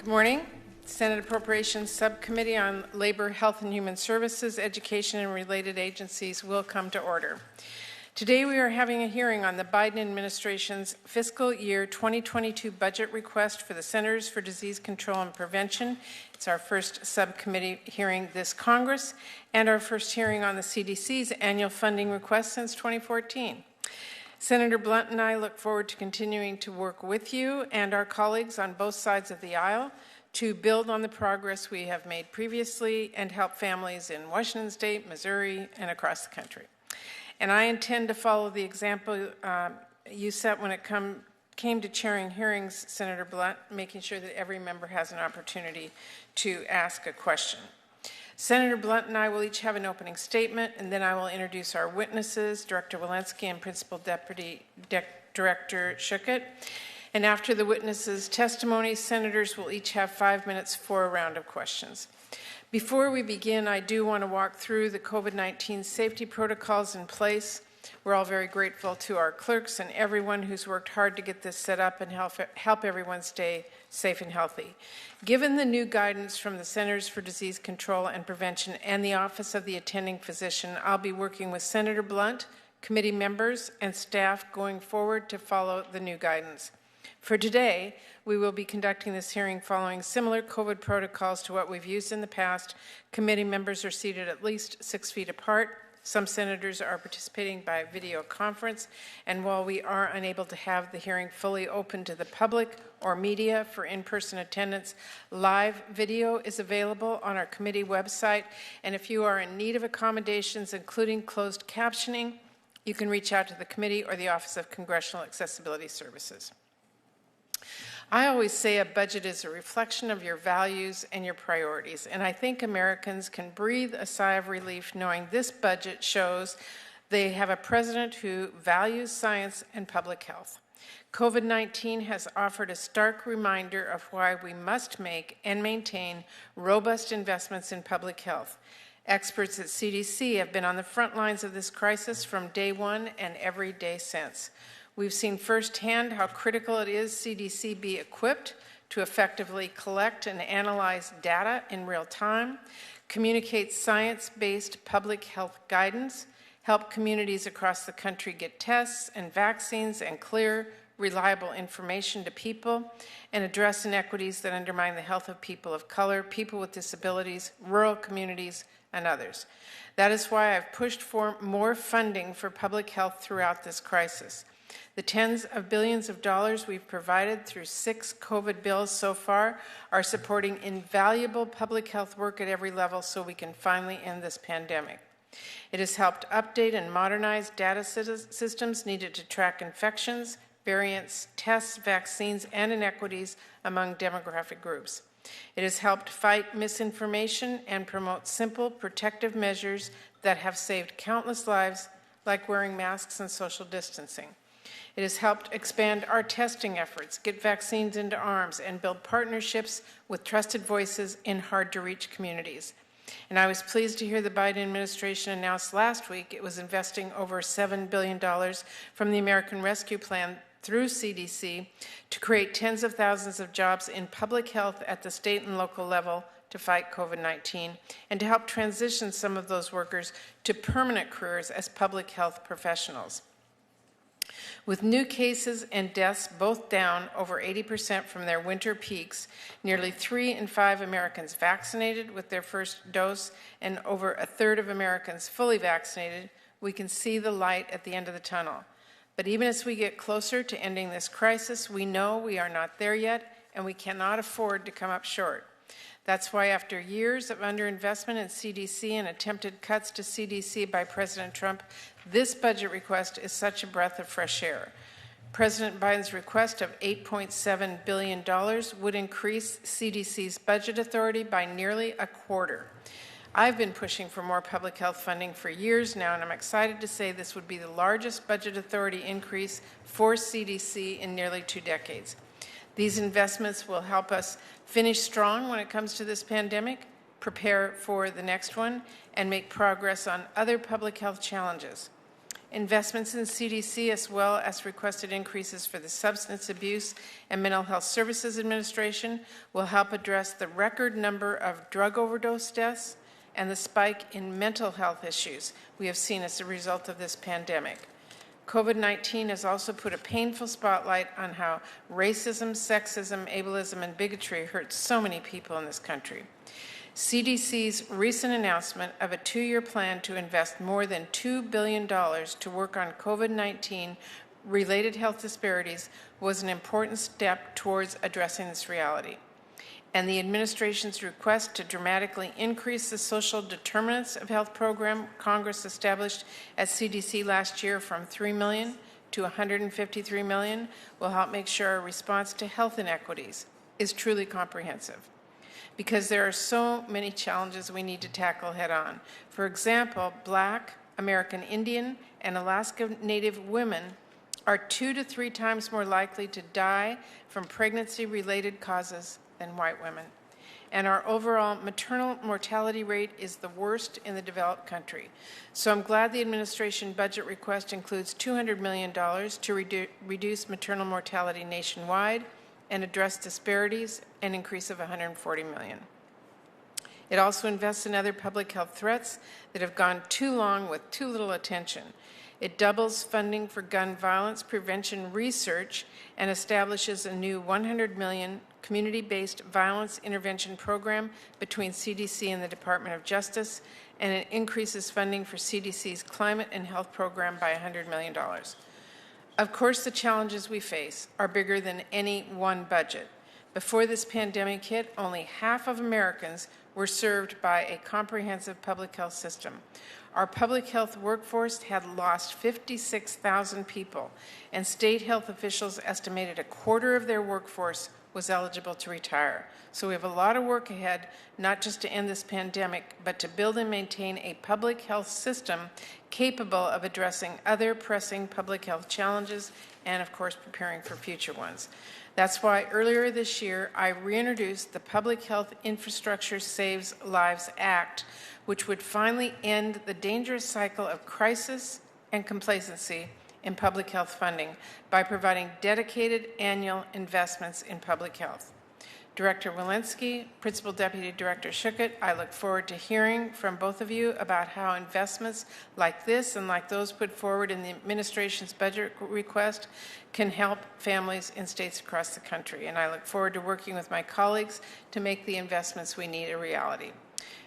Good morning. Senate Appropriations Subcommittee on Labor, Health and Human Services, Education and Related Agencies will come to order. Today we are having a hearing on the Biden administration's fiscal year 2022 budget request for the Centers for Disease Control and Prevention. It's our first subcommittee hearing this Congress and our first hearing on the CDC's annual funding request since 2014. Senator Blunt and I look forward to continuing to work with you and our colleagues on both sides of the aisle to build on the progress we have made previously and help families in Washington State, Missouri, and across the country. And I intend to follow the example you set when it came to chairing hearings, Senator Blunt, making sure that every member has an opportunity to ask a question. Senator Blunt and I will each have an opening statement, and then I will introduce our witnesses, Director Walensky and Principal Deputy Director Schuchat. And after the witnesses' testimony, senators will each have 5 minutes for a round of questions. Before we begin, I do want to walk through the COVID-19 safety protocols in place. We're all very grateful to our clerks and everyone who's worked hard to get this set up and help everyone stay safe and healthy. Given the new guidance from the Centers for Disease Control and Prevention and the Office of the Attending Physician, I'll be working with Senator Blunt, committee members, and staff going forward to follow the new guidance. For today, we will be conducting this hearing following similar COVID protocols to what we've used in the past. Committee members are seated at least 6 feet apart. Some senators are participating by video conference, and while we are unable to have the hearing fully open to the public or media for in-person attendance, live video is available on our committee website, and if you are in need of accommodations, including closed captioning, you can reach out to the committee or the Office of Congressional Accessibility Services. I always say a budget is a reflection of your values and your priorities, and I think Americans can breathe a sigh of relief knowing this budget shows they have a president who values science and public health. COVID-19 has offered a stark reminder of why we must make and maintain robust investments in public health. Experts at CDC have been on the front lines of this crisis from day one and every day since. We've seen firsthand how critical it is CDC be equipped to effectively collect and analyze data in real time, communicate science-based public health guidance, help communities across the country get tests and vaccines and clear, reliable information to people, and address inequities that undermine the health of people of color, people with disabilities, rural communities, and others. That is why I've pushed for more funding for public health throughout this crisis. The tens of billions of dollars we've provided through 6 COVID bills so far are supporting invaluable public health work at every level so we can finally end this pandemic. It has helped update and modernize data systems needed to track infections, variants, tests, vaccines, and inequities among demographic groups. It has helped fight misinformation and promote simple protective measures that have saved countless lives, like wearing masks and social distancing. It has helped expand our testing efforts, get vaccines into arms, and build partnerships with trusted voices in hard-to-reach communities. And I was pleased to hear the Biden administration announce last week it was investing over $7 billion from the American Rescue Plan through CDC to create tens of thousands of jobs in public health at the state and local level to fight COVID-19 and to help transition some of those workers to permanent careers as public health professionals. With new cases and deaths both down over 80% from their winter peaks, nearly 3 in 5 Americans vaccinated with their first dose, and over a third of Americans fully vaccinated, we can see the light at the end of the tunnel. But even as we get closer to ending this crisis, we know we are not there yet, and we cannot afford to come up short. That's why after years of underinvestment in CDC and attempted cuts to CDC by President Trump, this budget request is such a breath of fresh air. President Biden's request of $8.7 billion would increase CDC's budget authority by nearly a quarter. I've been pushing for more public health funding for years now, and I'm excited to say this would be the largest budget authority increase for CDC in nearly 2 decades. These investments will help us finish strong when it comes to this pandemic, prepare for the next one, and make progress on other public health challenges. Investments in CDC, as well as requested increases for the Substance Abuse and Mental Health Services Administration, will help address the record number of drug overdose deaths and the spike in mental health issues we have seen as a result of this pandemic. COVID-19 has also put a painful spotlight on how racism, sexism, ableism, and bigotry hurt so many people in this country. CDC's recent announcement of a 2-year plan to invest more than $2 billion to work on COVID-19 related health disparities was an important step towards addressing this reality. And the administration's request to dramatically increase the social determinants of health program Congress established at CDC last year from $3 million to $153 million will help make sure our response to health inequities is truly comprehensive. Because there are so many challenges we need to tackle head on. For example, Black, American Indian, and Alaska Native women are 2 to 3 times more likely to die from pregnancy-related causes than white women. And our overall maternal mortality rate is the worst in the developed country. So I'm glad the administration budget request includes $200 million to reduce maternal mortality nationwide and address disparities, an increase of $140 million. It also invests in other public health threats that have gone too long with too little attention. It doubles funding for gun violence prevention research and establishes a new $100 million community-based violence intervention program between CDC and the Department of Justice, and it increases funding for CDC's climate and health program by $100 million. Of course, the challenges we face are bigger than any one budget. Before this pandemic hit, only half of Americans were served by a comprehensive public health system. Our public health workforce had lost 56,000 people, and state health officials estimated a quarter of their workforce was eligible to retire. So we have a lot of work ahead, not just to end this pandemic, but to build and maintain a public health system capable of addressing other pressing public health challenges and, of course, preparing for future ones. That's why earlier this year, I reintroduced the Public Health Infrastructure Saves Lives Act, which would finally end the dangerous cycle of crisis and complacency in public health funding by providing dedicated annual investments in public health. Director Walensky, Principal Deputy Director Schuchat, I look forward to hearing from both of you about how investments like this and like those put forward in the administration's budget request can help families in states across the country. And I look forward to working with my colleagues to make the investments we need a reality.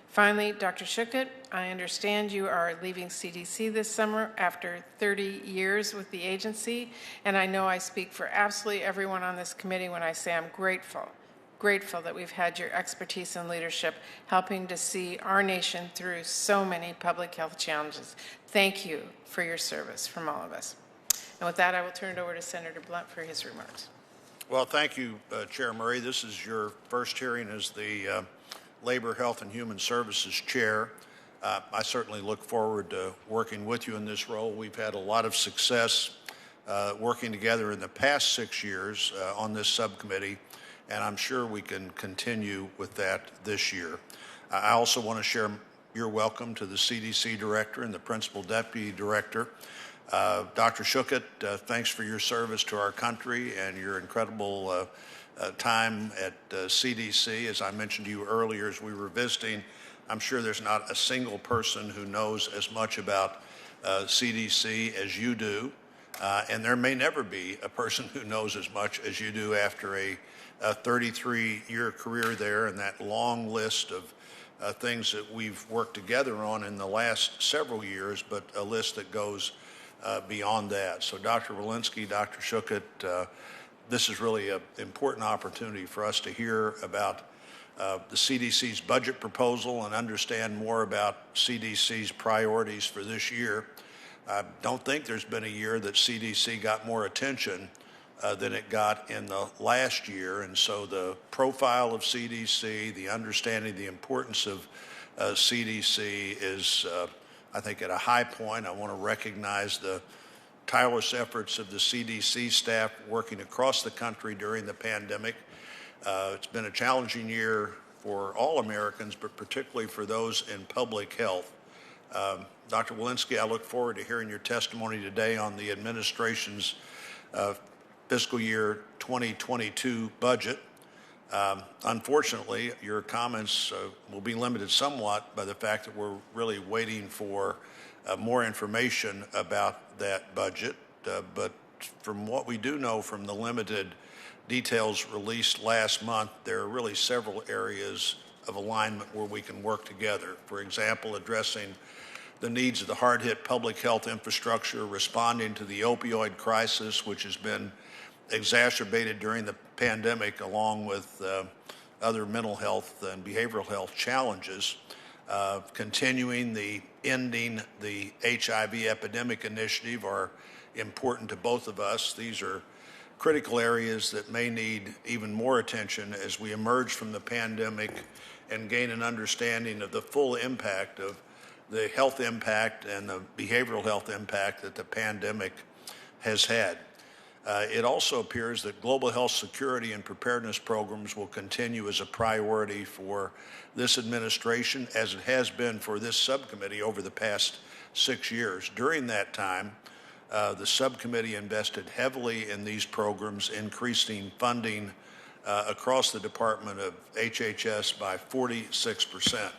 Finally, Dr. Schuchat, I understand you are leaving CDC this summer after 30 years with the agency, and I know I speak for absolutely everyone on this committee when I say I'm grateful that we've had your expertise and leadership helping to see our nation through so many public health challenges. Thank you for your service from all of us. And with that, I will turn it over to Senator Blunt for his remarks. Well, thank you, Chair Murray. This is your first hearing as the Labor, Health, and Human Services Chair. I certainly look forward to working with you in this role. We've had a lot of success working together in the past 6 years on this subcommittee, and I'm sure we can continue with that this year. I also want to share your welcome to the CDC Director and the Principal Deputy Director. Dr. Schuchat, thanks for your service to our country and your incredible time at CDC. As I mentioned to you earlier as we were visiting, I'm sure there's not a single person who knows as much about CDC as you do, and there may never be a person who knows as much as you do after a 33-year career there and that long list of things that we've worked together on in the last several years, but a list that goes beyond that. So Dr. Wolinski, Dr. Schuchat, this is really an important opportunity for us to hear about the CDC's budget proposal and understand more about CDC's priorities for this year. I don't think there's been a year that CDC got more attention than it got in the last year, and so the profile of CDC, the understanding the importance of CDC is, I think, at a high point. I want to recognize the tireless efforts of the CDC staff working across the country during the pandemic. It's been a challenging year for all Americans, but particularly for those in public health. Dr. Wolinski, I look forward to hearing your testimony today on the administration's fiscal year 2022 budget. Unfortunately, your comments will be limited somewhat by the fact that we're really waiting for more information about that budget. But from what we do know from the limited details released last month, there are really several areas of alignment where we can work together. For example, addressing the needs of the hard-hit public health infrastructure, responding to the opioid crisis, which has been exacerbated during the pandemic, along with other mental health and behavioral health challenges, continuing the ending the HIV epidemic initiative are important to both of us. These are critical areas that may need even more attention as we emerge from the pandemic and gain an understanding of the full impact of the health impact and the behavioral health impact that the pandemic has had. It also appears that global health security and preparedness programs will continue as a priority for this administration, as it has been for this subcommittee over the past 6 years. During that time, the subcommittee invested heavily in these programs, increasing funding across the Department of HHS by 46%.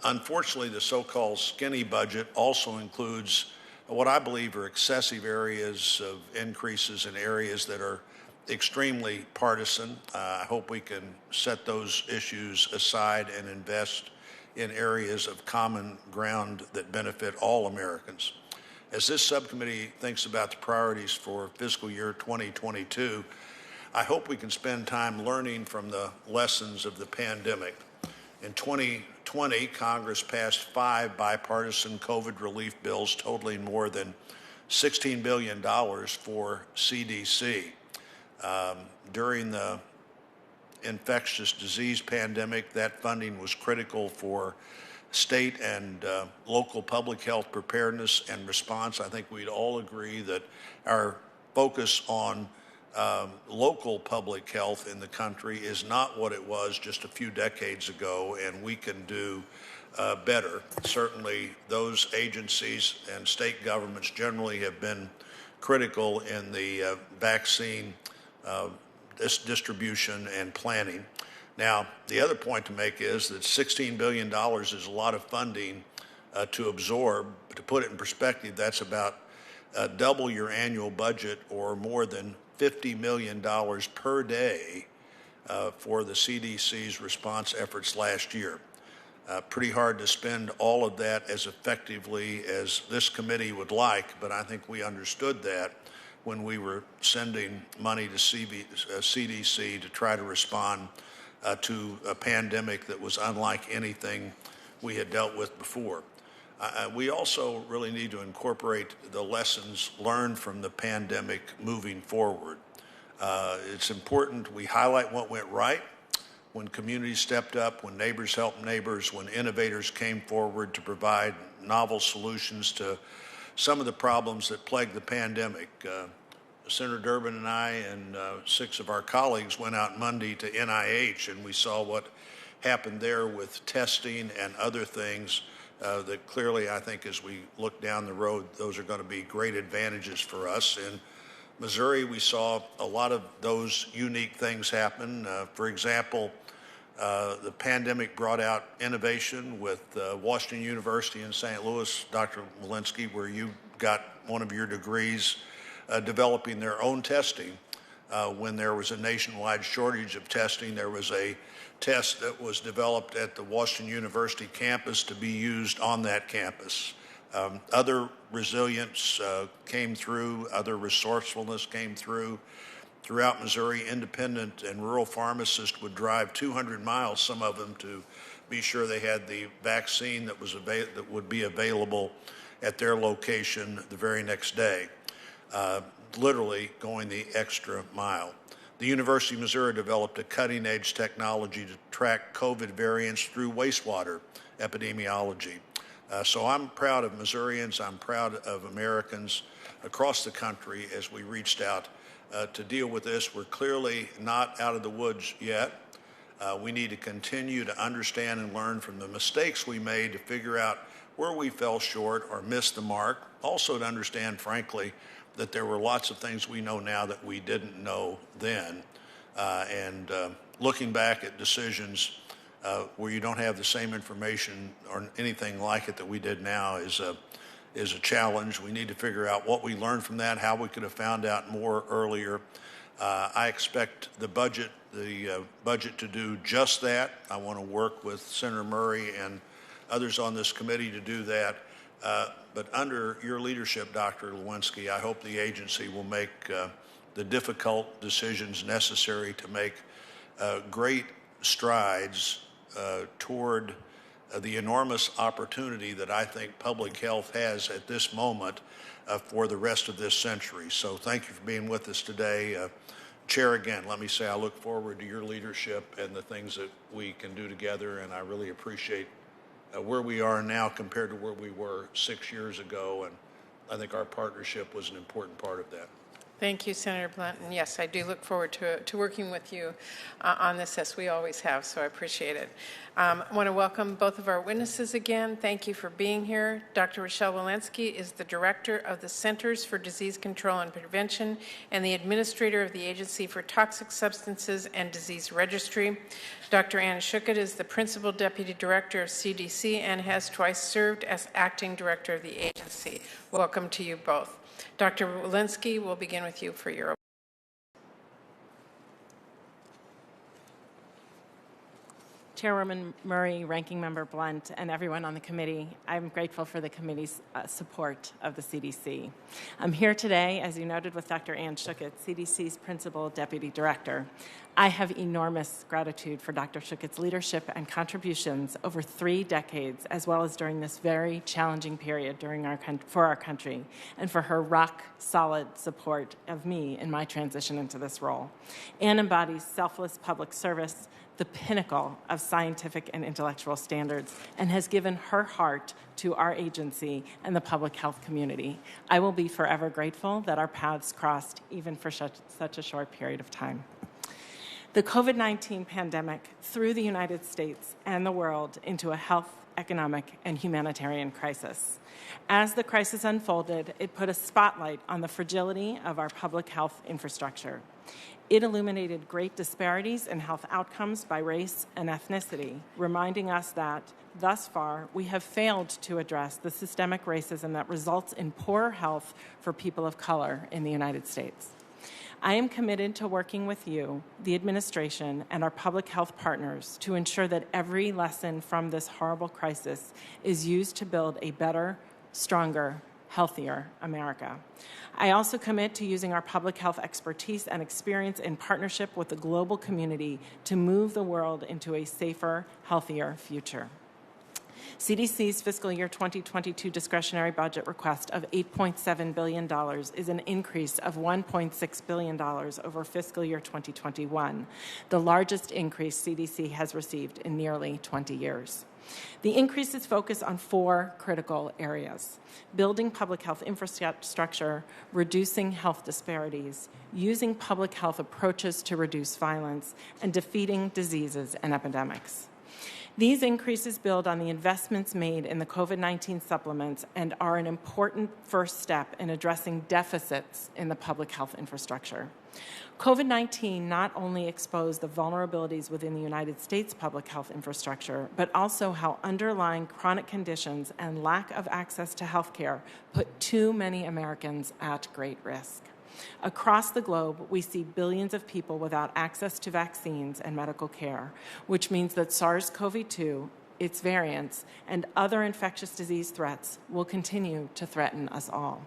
Unfortunately, the so-called skinny budget also includes what I believe are excessive areas of increases in areas that are extremely partisan. I hope we can set those issues aside and invest in areas of common ground that benefit all Americans. As this subcommittee thinks about the priorities for fiscal year 2022, I hope we can spend time learning from the lessons of the pandemic. In 2020, Congress passed 5 bipartisan COVID relief bills totaling more than $16 billion for CDC. During the infectious disease pandemic, that funding was critical for state and local public health preparedness and response. I think we'd all agree that our focus on local public health in the country is not what it was just a few decades ago, and we can do better. Certainly, those agencies and state governments generally have been critical in the vaccine distribution and planning. Now, the other point to make is that $16 billion is a lot of funding to absorb. To put it in perspective, that's about double your annual budget, or more than $50 million per day for the CDC's response efforts last year. Pretty hard to spend all of that as effectively as this committee would like, but I think we understood that when we were sending money to CDC to try to respond to a pandemic that was unlike anything we had dealt with before. We also really need to incorporate the lessons learned from the pandemic moving forward. It's important we highlight what went right, when communities stepped up, when neighbors helped neighbors, when innovators came forward to provide novel solutions to some of the problems that plagued the pandemic. Senator Durbin and I and 6 of our colleagues went out Monday to NIH, and we saw what happened there with testing and other things that clearly, I think, as we look down the road, those are going to be great advantages for us. In Missouri, we saw a lot of those unique things happen. For example, the pandemic brought out innovation with Washington University in St. Louis, Dr. Wolinski, where you got one of your degrees, developing their own testing. When there was a nationwide shortage of testing, there was a test that was developed at the Washington University campus to be used on that campus. Other resilience came through, other resourcefulness came through. Throughout Missouri, independent and rural pharmacists would drive 200 miles, some of them, to be sure they had the vaccine that would be available at their location the very next day. Literally going the extra mile. The University of Missouri developed a cutting-edge technology to track COVID variants through wastewater epidemiology. So I'm proud of Missourians, I'm proud of Americans across the country as we reached out to deal with this. We're clearly not out of the woods yet. We need to continue to understand and learn from the mistakes we made to figure out where we fell short or missed the mark. Also to understand, frankly, that there were lots of things we know now that we didn't know then. Looking back at decisions where you don't have the same information or anything like it that we did now is a challenge. We need to figure out what we learned from that, how we could have found out more earlier. I expect the budget to do just that. I want to work with Senator Murray and others on this committee to do that. But under your leadership, Dr. Walensky, I hope the agency will make the difficult decisions necessary to make great strides toward the enormous opportunity that I think public health has at this moment for the rest of this century. So thank you for being with us today. Chair, again, let me say I look forward to your leadership and the things that we can do together, and I really appreciate where we are now compared to where we were 6 years ago, and I think our partnership was an important part of that. Thank you, Senator Blunt. And yes, I do look forward to working with you on this, as we always have, so I appreciate it. I want to welcome both of our witnesses again. Thank you for being here. Dr. Rochelle Walensky is the Director of the Centers for Disease Control and Prevention and the Administrator of the Agency for Toxic Substances and Disease Registry. Dr. Ann Schuchat is the Principal Deputy Director of CDC and has twice served as Acting Director of the agency. Welcome to you both. Dr. Wolinski, we'll begin with you for your opening. Chairwoman Murray, Ranking Member Blunt, and everyone on the committee, I'm grateful for the committee's support of the CDC. I'm here today, as you noted, with Dr. Ann Schuchat, CDC's Principal Deputy Director. I have enormous gratitude for Dr. Schuchat's leadership and contributions over 3 decades, as well as during this very challenging period for our country, and for her rock-solid support of me in my transition into this role. Ann embodies selfless public service, the pinnacle of scientific and intellectual standards, and has given her heart to our agency and the public health community. I will be forever grateful that our paths crossed even for such a short period of time. The COVID-19 pandemic threw the United States and the world into a health, economic, and humanitarian crisis. As the crisis unfolded, it put a spotlight on the fragility of our public health infrastructure. It illuminated great disparities in health outcomes by race and ethnicity, reminding us that, thus far, we have failed to address the systemic racism that results in poorer health for people of color in the United States. I am committed to working with you, the administration, and our public health partners to ensure that every lesson from this horrible crisis is used to build a better, stronger, healthier America. I also commit to using our public health expertise and experience in partnership with the global community to move the world into a safer, healthier future. CDC's fiscal year 2022 discretionary budget request of $8.7 billion is an increase of $1.6 billion over fiscal year 2021, the largest increase CDC has received in nearly 20 years. The increases focus on 4 critical areas: building public health infrastructure, reducing health disparities, using public health approaches to reduce violence, and defeating diseases and epidemics. These increases build on the investments made in the COVID-19 supplements and are an important first step in addressing deficits in the public health infrastructure. COVID-19 not only exposed the vulnerabilities within the United States public health infrastructure, but also how underlying chronic conditions and lack of access to health care put too many Americans at great risk. Across the globe, we see billions of people without access to vaccines and medical care, which means that SARS-CoV-2, its variants, and other infectious disease threats will continue to threaten us all.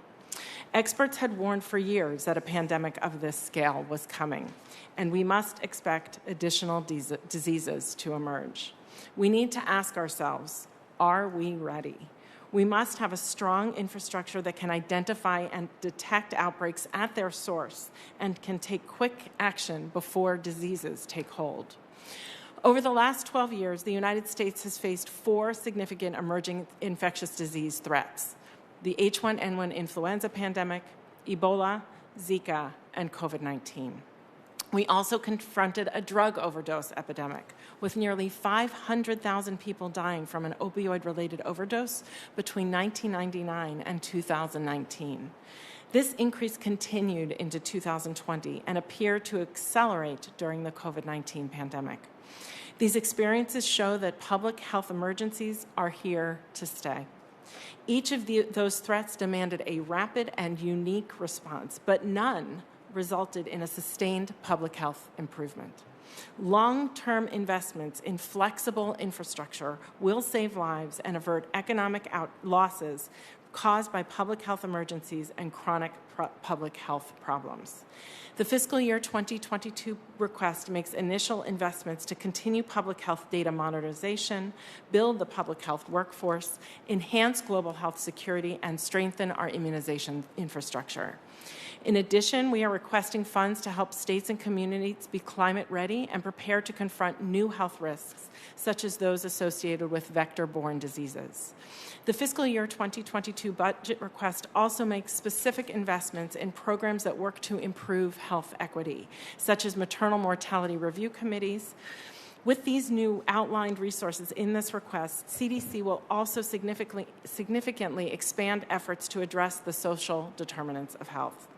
Experts had warned for years that a pandemic of this scale was coming, and we must expect additional diseases to emerge. We need to ask ourselves, are we ready? We must have a strong infrastructure that can identify and detect outbreaks at their source and can take quick action before diseases take hold. Over the last 12 years, the United States has faced 4 significant emerging infectious disease threats: the H1N1 influenza pandemic, Ebola, Zika, and COVID-19. We also confronted a drug overdose epidemic, with nearly 500,000 people dying from an opioid-related overdose between 1999 and 2019. This increase continued into 2020 and appeared to accelerate during the COVID-19 pandemic. These experiences show that public health emergencies are here to stay. Each of those threats demanded a rapid and unique response, but none resulted in a sustained public health improvement. Long-term investments in flexible infrastructure will save lives and avert economic losses caused by public health emergencies and chronic public health problems. The fiscal year 2022 request makes initial investments to continue public health data modernization, build the public health workforce, enhance global health security, and strengthen our immunization infrastructure. In addition, we are requesting funds to help states and communities be climate ready and prepare to confront new health risks, such as those associated with vector-borne diseases. The fiscal year 2022 budget request also makes specific investments in programs that work to improve health equity, such as maternal mortality review committees. With these new outlined resources in this request, CDC will also significantly expand efforts to address the social determinants of health.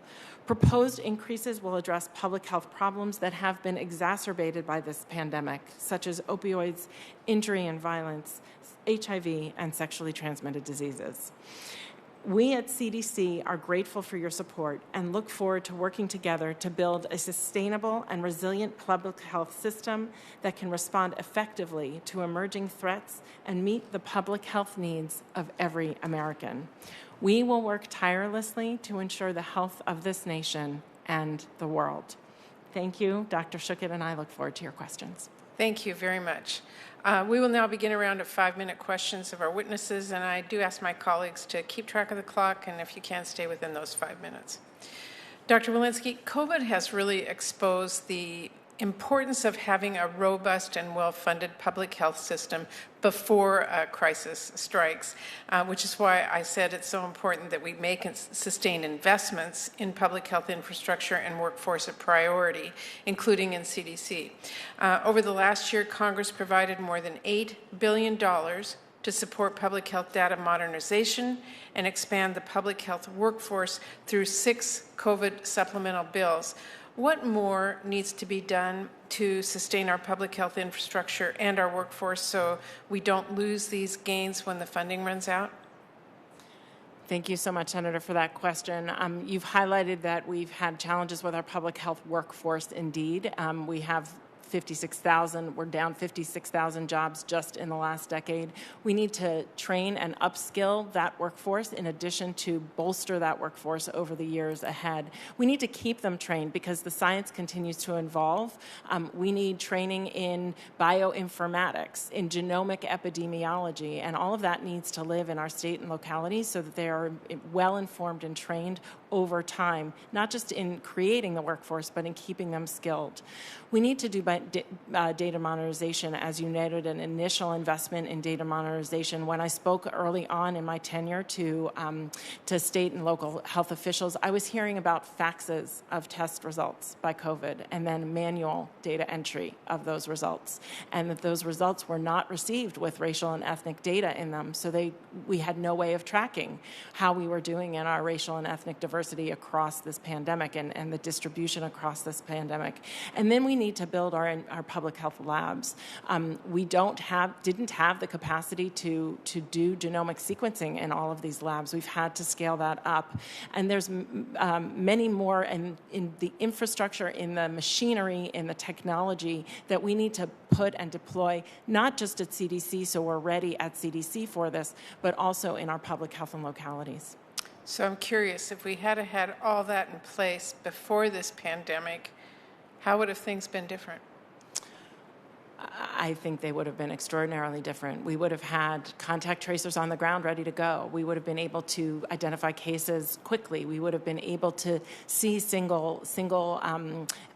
Proposed increases will address public health problems that have been exacerbated by this pandemic, such as opioids, injury and violence, HIV, and sexually transmitted diseases. We at CDC are grateful for your support and look forward to working together to build a sustainable and resilient public health system that can respond effectively to emerging threats and meet the public health needs of every American. We will work tirelessly to ensure the health of this nation and the world. Thank you, Dr. Schuchat, and I look forward to your questions. Thank you very much. We will now begin a round of 5-minute questions of our witnesses, and I do ask my colleagues to keep track of the clock, and if you can, stay within those 5 minutes. Dr. Walensky, COVID has really exposed the importance of having a robust and well-funded public health system before a crisis strikes, which is why I said it's so important that we make and sustain investments in public health infrastructure and workforce a priority, including in CDC. Over the last year, Congress provided more than $8 billion to support public health data modernization and expand the public health workforce through 6 COVID supplemental bills. What more needs to be done to sustain our public health infrastructure and our workforce so we don't lose these gains when the funding runs out? Thank you so much, Senator, for that question. You've highlighted that we've had challenges with our public health workforce indeed. We have 56,000, we're down 56,000 jobs just in the last decade. We need to train and upskill that workforce in addition to bolster that workforce over the years ahead. We need to keep them trained because the science continues to evolve. We need training in bioinformatics, in genomic epidemiology, and all of that needs to live in our state and localities so that they are well informed and trained over time, not just in creating the workforce, but in keeping them skilled. We need to do data modernization, as you noted, an initial investment in data modernization. When I spoke early on in my tenure to state and local health officials, I was hearing about faxes of test results by COVID and then manual data entry of those results, and that those results were not received with racial and ethnic data in them, so we had no way of tracking how we were doing in our racial and ethnic diversity across this pandemic and the distribution across this pandemic. And then we need to build our public health labs. We didn't have the capacity to do genomic sequencing in all of these labs. We've had to scale that up. And there's many more in the infrastructure, in the machinery, in the technology that we need to put and deploy, not just at CDC, so we're ready at CDC for this, but also in our public health and localities. So I'm curious, if we had had all that in place before this pandemic, how would have things been different? I think they would have been extraordinarily different. We would have had contact tracers on the ground ready to go. We would have been able to identify cases quickly. We would have been able to see single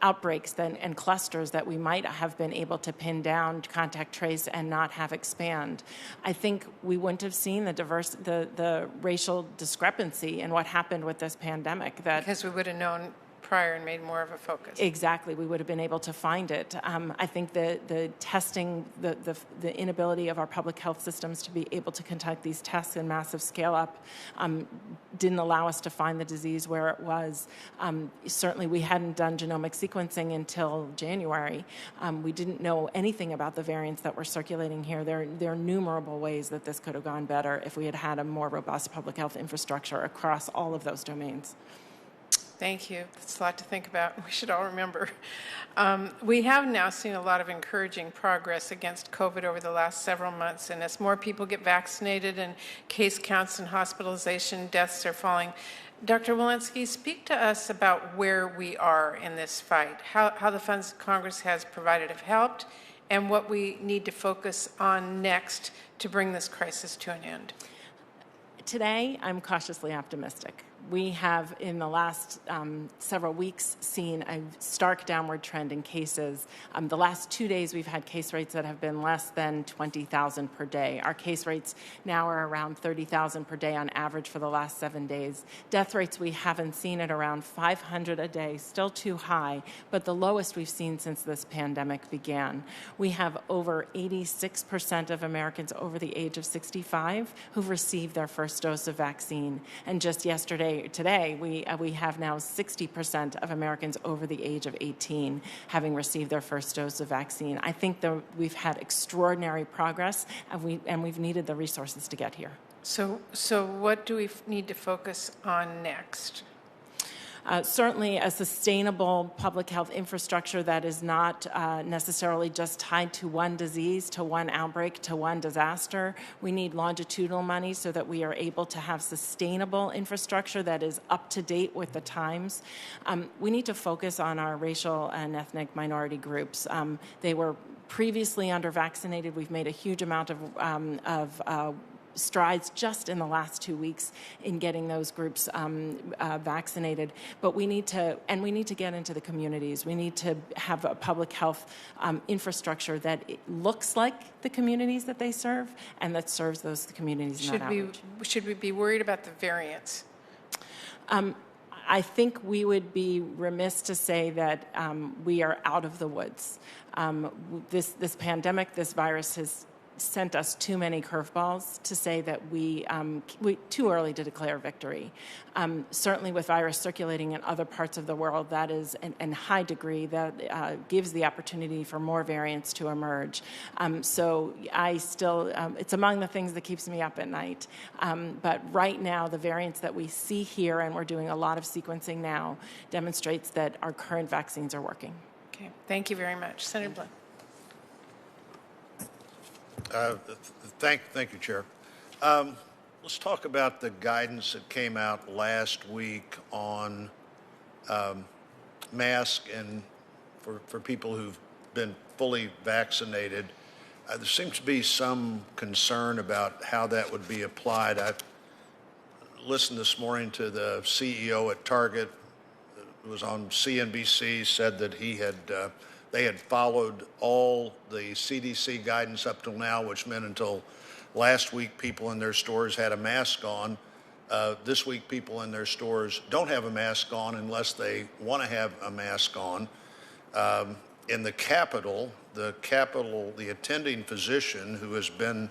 outbreaks and clusters that we might have been able to pin down, contact trace, and not have expand. I think we wouldn't have seen the racial discrepancy in what happened with this pandemic. Because we would have known prior and made more of a focus. Exactly. We would have been able to find it. I think the testing, the inability of our public health systems to be able to conduct these tests in massive scale up didn't allow us to find the disease where it was. Certainly, we hadn't done genomic sequencing until January. We didn't know anything about the variants that were circulating here. There are innumerable ways that this could have gone better if we had had a more robust public health infrastructure across all of those domains. Thank you. That's a lot to think about. We should all remember. We have now seen a lot of encouraging progress against COVID over the last several months, and as more people get vaccinated and case counts and hospitalization deaths are falling, Dr. Walensky, speak to us about where we are in this fight, how the funds Congress has provided have helped, and what we need to focus on next to bring this crisis to an end. Today, I'm cautiously optimistic. We have, in the last several weeks, seen a stark downward trend in cases. The last 2 days, we've had case rates that have been less than 20,000 per day. Our case rates now are around 30,000 per day on average for the last 7 days. Death rates we haven't seen at around 500 a day, still too high, but the lowest we've seen since this pandemic began. We have over 86% of Americans over the age of 65 who've received their first dose of vaccine. And just today, we have now 60% of Americans over the age of 18 having received their first dose of vaccine. I think that we've had extraordinary progress, and we've needed the resources to get here. So what do we need to focus on next? Certainly a sustainable public health infrastructure that is not necessarily just tied to one disease, to one outbreak, to one disaster. We need longitudinal money so that we are able to have sustainable infrastructure that is up to date with the times. We need to focus on our racial and ethnic minority groups. They were previously under-vaccinated. We've made a huge amount of strides just in the last 2 weeks in getting those groups vaccinated. But we need to get into the communities. We need to have a public health infrastructure that looks like the communities that they serve and that serves those communities. Should we be worried about the variants? I think we would be remiss to say that we are out of the woods. This pandemic, this virus has sent us too many curveballs to say that we too early to declare victory. Certainly with virus circulating in other parts of the world, that is in high degree that gives the opportunity for more variants to emerge. So I still, it's among the things that keeps me up at night. But right now, the variants that we see here, and we're doing a lot of sequencing now, demonstrates that our current vaccines are working. Okay, thank you very much. Senator Blunt. Thank you, Chair. Let's talk about the guidance that came out last week on masks and for people who've been fully vaccinated. There seems to be some concern about how that would be applied. I listened this morning to the CEO at Target, who was on CNBC, said that they had followed all the CDC guidance up till now, which meant until last week people in their stores had a mask on. This week people in their stores don't have a mask on unless they want to have a mask on. In the Capitol, the attending physician, who has been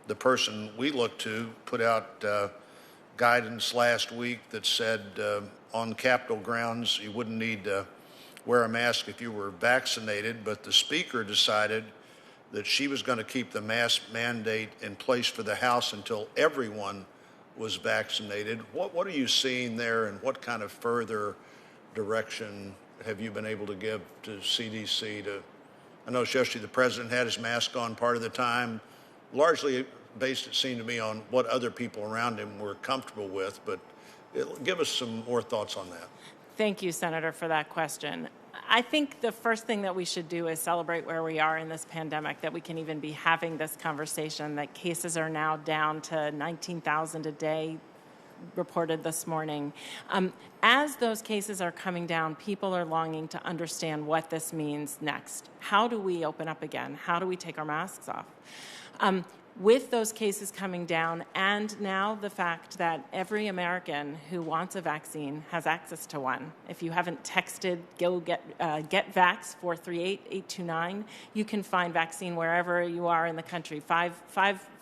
the person we look to, put out guidance last week that said on Capitol grounds you wouldn't need to wear a mask if you were vaccinated, but the speaker decided that she was going to keep the mask mandate in place for the House until everyone was vaccinated. What are you seeing there, and what kind of further direction have you been able to give to CDC? I know especially the president had his mask on part of the time, largely based, it seemed to me, on what other people around him were comfortable with, but give us some more thoughts on that. Thank you, Senator, for that question. I think the first thing that we should do is celebrate where we are in this pandemic, that we can even be having this conversation, that cases are now down to 19,000 a day reported this morning. As those cases are coming down, people are longing to understand what this means next. How do we open up again? How do we take our masks off? With those cases coming down, and now the fact that every American who wants a vaccine has access to one. If you haven't texted, go get Vax 438-829. You can find vaccine wherever you are in the country. Five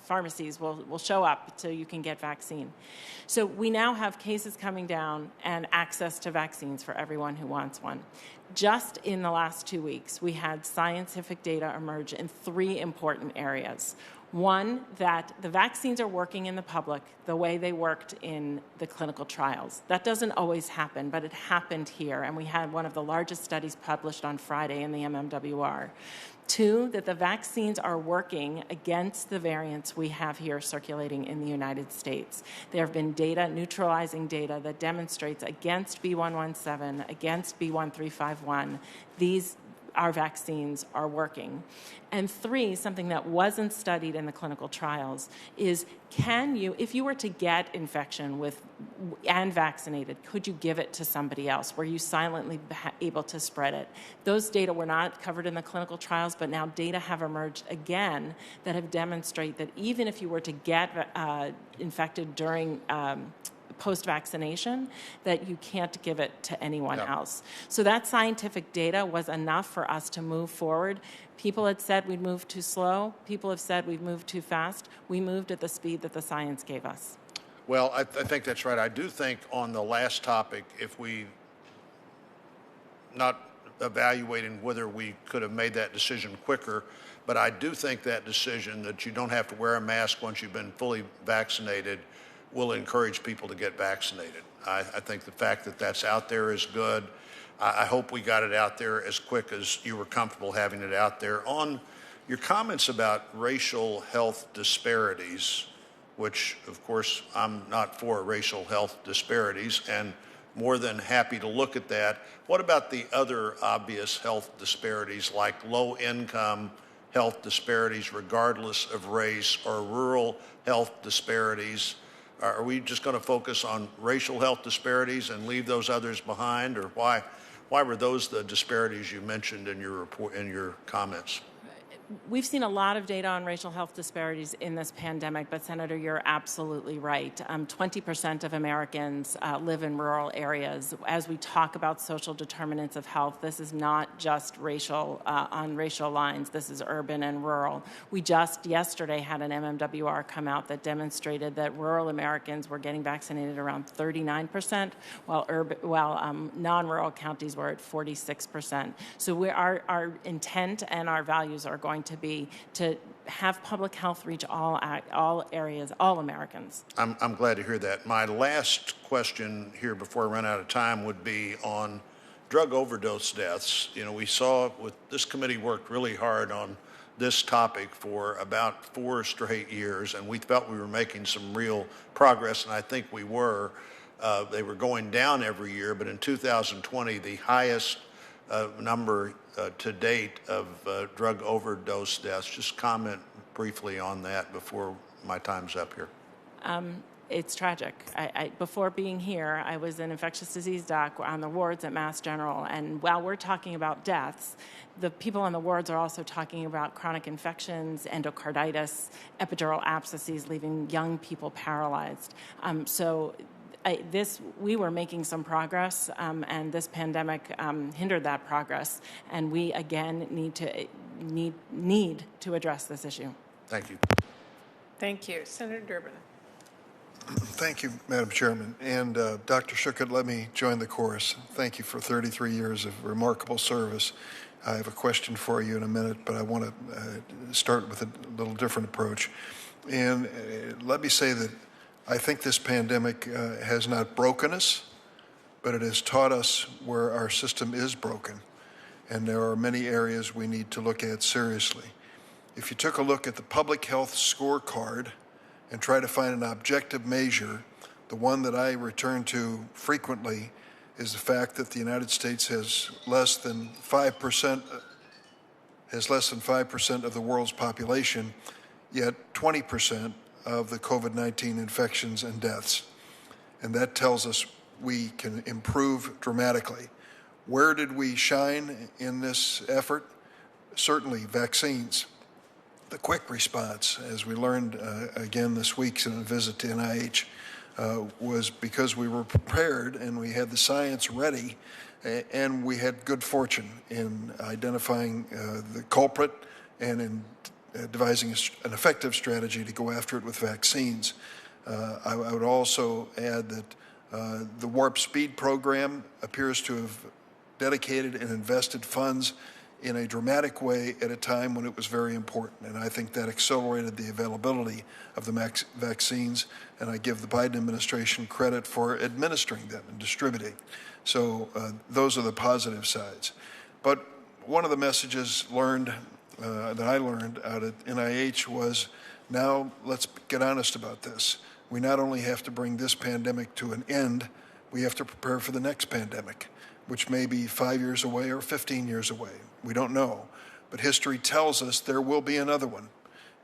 pharmacies will show up so you can get vaccine. So we now have cases coming down and access to vaccines for everyone who wants one. Just in the last 2 weeks, we had scientific data emerge in 3 important areas. One, that the vaccines are working in the public the way they worked in the clinical trials. That doesn't always happen, but it happened here, and we had one of the largest studies published on Friday in the MMWR. 2, that the vaccines are working against the variants we have here circulating in the United States. There have been data, neutralizing data, that demonstrates against B117, against B1351, our vaccines are working. And 3, something that wasn't studied in the clinical trials, is if you were to get infection and vaccinated, could you give it to somebody else? Were you silently able to spread it? Those data were not covered in the clinical trials, but now data have emerged again that have demonstrated that even if you were to get infected during post-vaccination, that you can't give it to anyone else. So that scientific data was enough for us to move forward. People had said we'd move too slow. People have said we've moved too fast. We moved at the speed that the science gave us. Well, I think that's right. I do think on the last topic, if we not evaluating whether we could have made that decision quicker, but I do think that decision that you don't have to wear a mask once you've been fully vaccinated will encourage people to get vaccinated. I think the fact that that's out there is good. I hope we got it out there as quick as you were comfortable having it out there. On your comments about racial health disparities, which, of course, I'm not for racial health disparities and more than happy to look at that. What about the other obvious health disparities like low-income health disparities regardless of race, or rural health disparities? Are we just going to focus on racial health disparities and leave those others behind, or why were those the disparities you mentioned in your report, in your comments? We've seen a lot of data on racial health disparities in this pandemic, but Senator, you're absolutely right. 20% of Americans live in rural areas. As we talk about social determinants of health, this is not just racial, on racial lines. This is urban and rural. We just yesterday had an MMWR come out that demonstrated that rural Americans were getting vaccinated around 39%, while non-rural counties were at 46%. So our intent and our values are going to be to have public health reach all areas, all Americans. I'm glad to hear that. My last question here before I run out of time would be on drug overdose deaths. You know, we saw this committee worked really hard on this topic for about 4 straight years, and we felt we were making some real progress, and I think we were. They were going down every year, but in 2020, the highest number to date of drug overdose deaths. Just comment briefly on that before my time's up here. It's tragic. Before being here, I was an infectious disease doc on the wards at Mass General, and while we're talking about deaths, the people on the wards are also talking about chronic infections, endocarditis, epidural abscesses, leaving young people paralyzed. We were making some progress, and this pandemic hindered that progress, and we again need to address this issue. Thank you. Thank you. Senator Durbin. Thank you, Madam Chairman. And Dr. Schuchat, let me join the chorus. Thank you for 33 years of remarkable service. I have a question for you in a minute, but I want to start with a little different approach. And let me say that I think this pandemic has not broken us, but it has taught us where our system is broken. And there are many areas we need to look at seriously. If you took a look at the public health scorecard and try to find an objective measure, the one that I return to frequently is the fact that the United States has less than 5% of the world's population, yet 20% of the COVID-19 infections and deaths. And that tells us we can improve dramatically. Where did we shine in this effort? Certainly vaccines. The quick response, as we learned again this week in a visit to NIH, was because we were prepared and we had the science ready, and we had good fortune in identifying the culprit and in devising an effective strategy to go after it with vaccines. I would also add that the Warp Speed program appears to have dedicated and invested funds in a dramatic way at a time when it was very important. And I think that accelerated the availability of the vaccines, and I give the Biden administration credit for administering them and distributing. So those are the positive sides. But one of the messages learned, that I learned out at NIH was, now let's get honest about this. We not only have to bring this pandemic to an end, we have to prepare for the next pandemic, which may be 5 years away or 15 years away. We don't know. But history tells us there will be another one.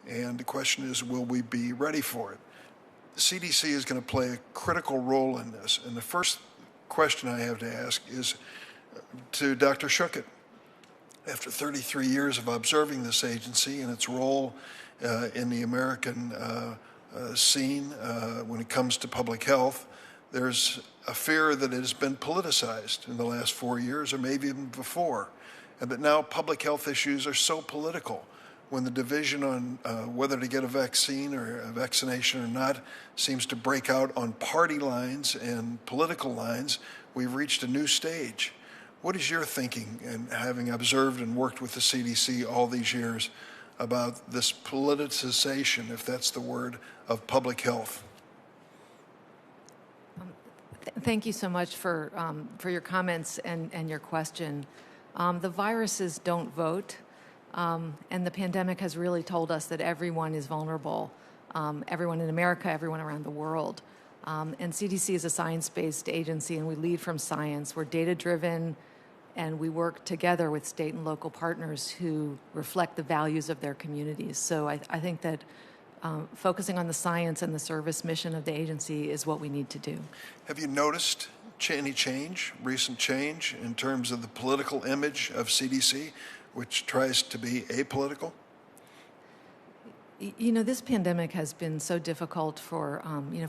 And the question is, will we be ready for it? The CDC is going to play a critical role in this. And the first question I have to ask is to Dr. Schuchat. After 33 years of observing this agency and its role in the American scene when it comes to public health, there's a fear that it has been politicized in the last 4 years or maybe even before, and that now public health issues are so political. When the division on whether to get a vaccine or a vaccination or not seems to break out on party lines and political lines, we've reached a new stage. What is your thinking, and having observed and worked with the CDC all these years, about this politicization, if that's the word, of public health? Thank you so much for your comments and your question. The viruses don't vote, and the pandemic has really told us that everyone is vulnerable, everyone in America, everyone around the world. And CDC is a science-based agency, and we lead from science. We're data-driven, and we work together with state and local partners who reflect the values of their communities. So I think that focusing on the science and the service mission of the agency is what we need to do. Have you noticed any recent change in terms of the political image of CDC, which tries to be apolitical? You know, this pandemic has been so difficult for,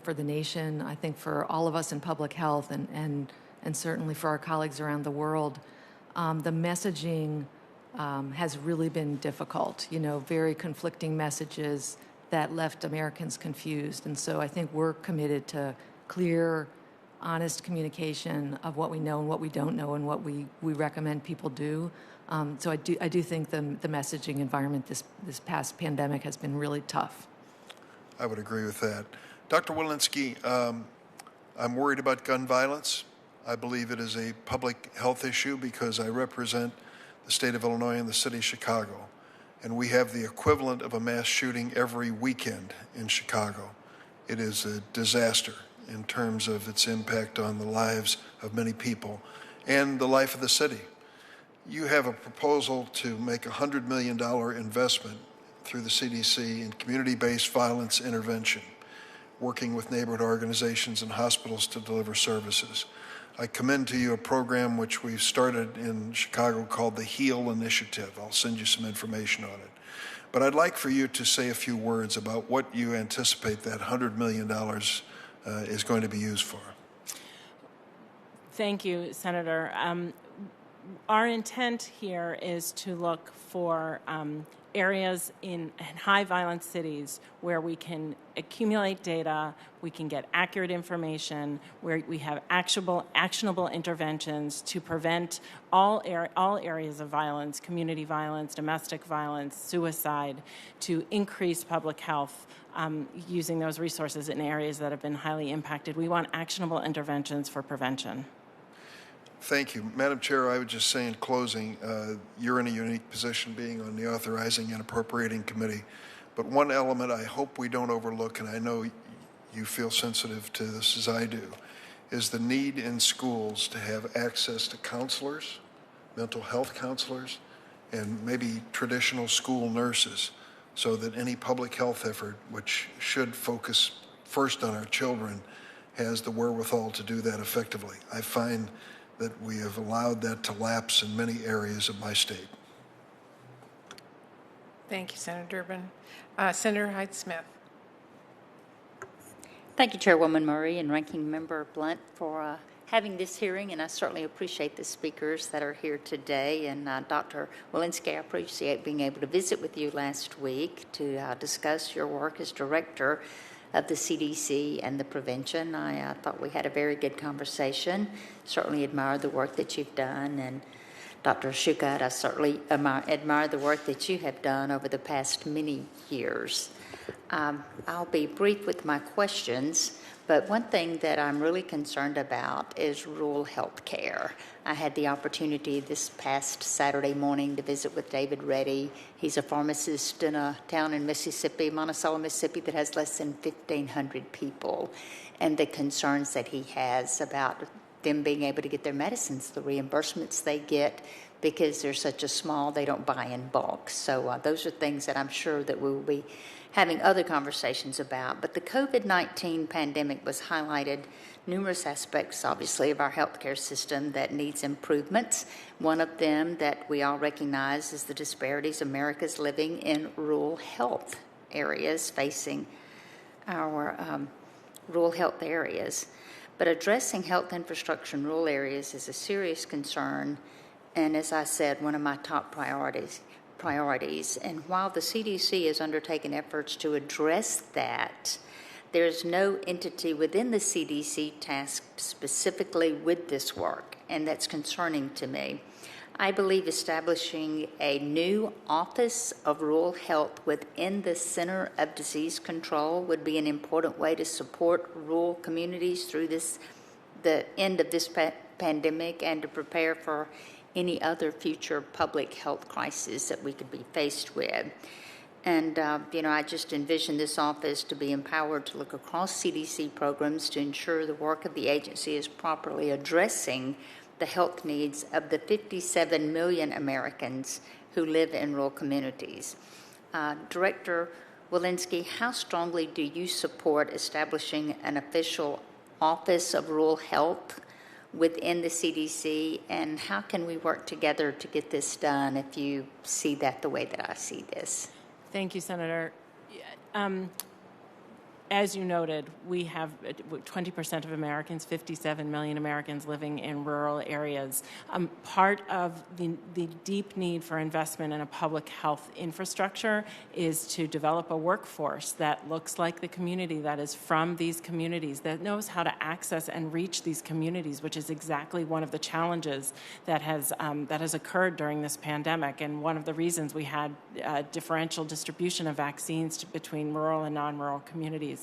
for the nation, I think for all of us in public health and certainly for our colleagues around the world. The messaging has really been difficult, very conflicting messages that left Americans confused. And so I think we're committed to clear, honest communication of what we know and what we don't know and what we recommend people do. So I do think the messaging environment this past pandemic has been really tough. I would agree with that. Dr. Wolinski, I'm worried about gun violence. I believe it is a public health issue because I represent the state of Illinois and the city of Chicago. And we have the equivalent of a mass shooting every weekend in Chicago. It is a disaster in terms of its impact on the lives of many people and the life of the city. You have a proposal to make a $100 million investment through the CDC in community-based violence intervention, working with neighborhood organizations and hospitals to deliver services. I commend to you a program which we've started in Chicago called the HEAL Initiative. I'll send you some information on it. But I'd like for you to say a few words about what you anticipate that $100 million is going to be used for. Thank you, Senator. Our intent here is to look for areas in high violence cities where we can accumulate data, we can get accurate information, where we have actionable interventions to prevent all areas of violence, community violence, domestic violence, suicide, to increase public health using those resources in areas that have been highly impacted. We want actionable interventions for prevention. Thank you. Madam Chair, I would just say in closing, you're in a unique position being on the Authorizing and Appropriating Committee. But one element I hope we don't overlook, and I know you feel sensitive to this as I do, is the need in schools to have access to counselors, mental health counselors, and maybe traditional school nurses, so that any public health effort, which should focus first on our children, has the wherewithal to do that effectively. I find that we have allowed that to lapse in many areas of my state. Thank you, Senator Durbin. Senator Hyde-Smith. Thank you, Chairwoman Murray and Ranking Member Blunt, for having this hearing, and I certainly appreciate the speakers that are here today. And Dr. Wolinski, I appreciate being able to visit with you last week to discuss your work as director of the CDC and the prevention. I thought we had a very good conversation. Certainly admire the work that you've done. And Dr. Schuchat, I certainly admire the work that you have done over the past many years. I'll be brief with my questions, but one thing that I'm really concerned about is rural health care. I had the opportunity this past Saturday morning to visit with David Reddy. He's a pharmacist in a town in Mississippi, Monticello, Mississippi, that has less than 1,500 people, and the concerns that he has about them being able to get their medicines, the reimbursements they get, because they're such a small, they don't buy in bulk. So those are things that I'm sure that we will be having other conversations about. But the COVID-19 pandemic was highlighted numerous aspects, obviously, of our healthcare system that needs improvements. One of them that we all recognize is the disparities America's living in rural health areas, facing our rural health areas. But addressing health infrastructure in rural areas is a serious concern, and as I said, one of my top priorities. And while the CDC has undertaken efforts to address that, there's no entity within the CDC tasked specifically with this work, and that's concerning to me. I believe establishing a new Office of Rural Health within the Center of Disease Control would be an important way to support rural communities through the end of this pandemic, and to prepare for any other future public health crisis that we could be faced with. And, I just envision this office to be empowered to look across CDC programs to ensure the work of the agency is properly addressing the health needs of the 57 million Americans who live in rural communities. Director Walensky, how strongly do you support establishing an official Office of Rural Health within the CDC, and how can we work together to get this done if you see that the way that I see this? Thank you, Senator. As you noted, we have 20% of Americans, 57 million Americans living in rural areas. Part of the deep need for investment in a public health infrastructure is to develop a workforce that looks like the community, that is from these communities, that knows how to access and reach these communities, which is exactly one of the challenges that has occurred during this pandemic, and one of the reasons we had differential distribution of vaccines between rural and non-rural communities.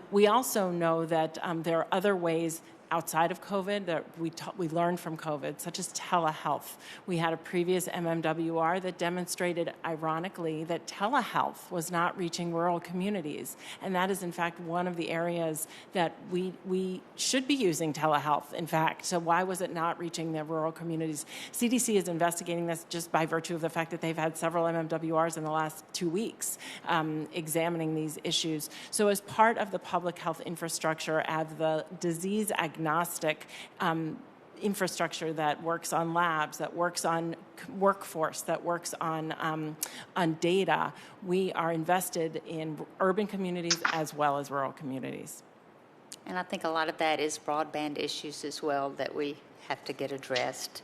We also know that there are other ways outside of COVID that we learned from COVID, such as telehealth. We had a previous MMWR that demonstrated, ironically, that telehealth was not reaching rural communities. And that is, in fact, one of the areas that we should be using telehealth, in fact. So why was it not reaching the rural communities? CDC is investigating this just by virtue of the fact that they've had several MMWRs in the last 2 weeks examining these issues. So as part of the public health infrastructure, as the disease agnostic infrastructure that works on labs, that works on workforce, that works on data, we are invested in urban communities as well as rural communities. And I think a lot of that is broadband issues as well that we have to get addressed.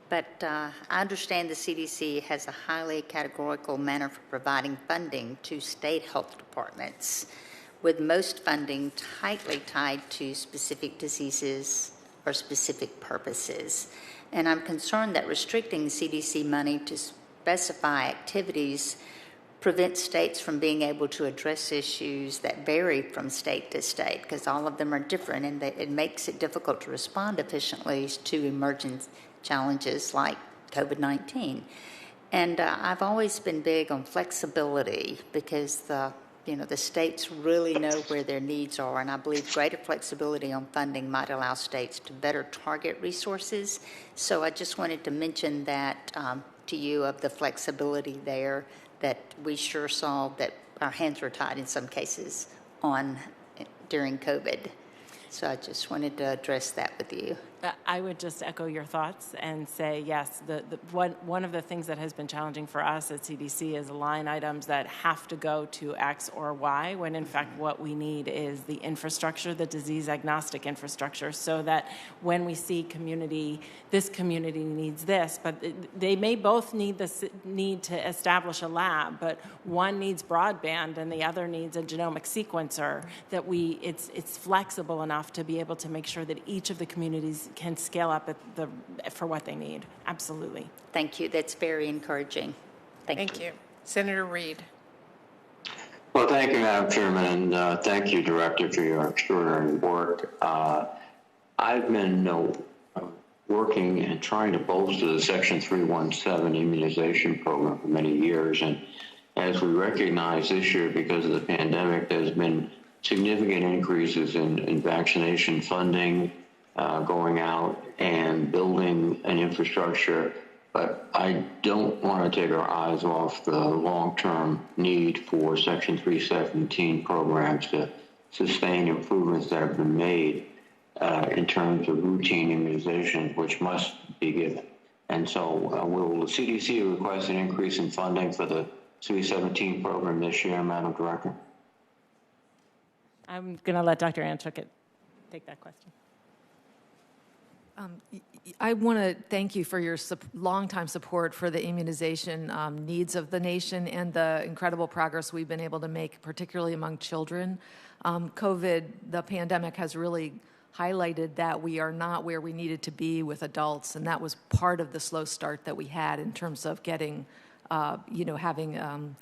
But I understand the CDC has a highly categorical manner for providing funding to state health departments, with most funding tightly tied to specific diseases or specific purposes. And I'm concerned that restricting CDC money to specify activities prevents states from being able to address issues that vary from state to state, because all of them are different, and it makes it difficult to respond efficiently to emergent challenges like COVID-19. And I've always been big on flexibility, because the states really know where their needs are, and I believe greater flexibility on funding might allow states to better target resources. So I just wanted to mention that to you, of the flexibility there, that we sure saw that our hands were tied in some cases on during COVID. So I just wanted to address that with you. I would just echo your thoughts and say, yes, one of the things that has been challenging for us at CDC is line items that have to go to X or Y, when in fact what we need is the infrastructure, the disease-agnostic infrastructure, so that when we see this community needs this, but they may both need to establish a lab, but one needs broadband and the other needs a genomic sequencer, that it's flexible enough to be able to make sure that each of the communities can scale up for what they need. Absolutely. Thank you. That's very encouraging. Thank you. Senator Reid. Well, thank you, Madam Chairman, and thank you, Director, for your extraordinary work. I've been working and trying to bolster the Section 317 immunization program for many years, and as we recognize this year, because of the pandemic, there's been significant increases in vaccination funding, going out and building an infrastructure, but I don't want to take our eyes off the long-term need for Section 317 programs to sustain improvements that have been made in terms of routine immunizations, which must be given. And so will the CDC request an increase in funding for the 317 program this year, Madam Director? I'm going to let Dr. Ann Schuchat take that question. I want to thank you for your longtime support for the immunization needs of the nation and the incredible progress we've been able to make, particularly among children. COVID, the pandemic, has really highlighted that we are not where we needed to be with adults, and that was part of the slow start that we had in terms of getting, having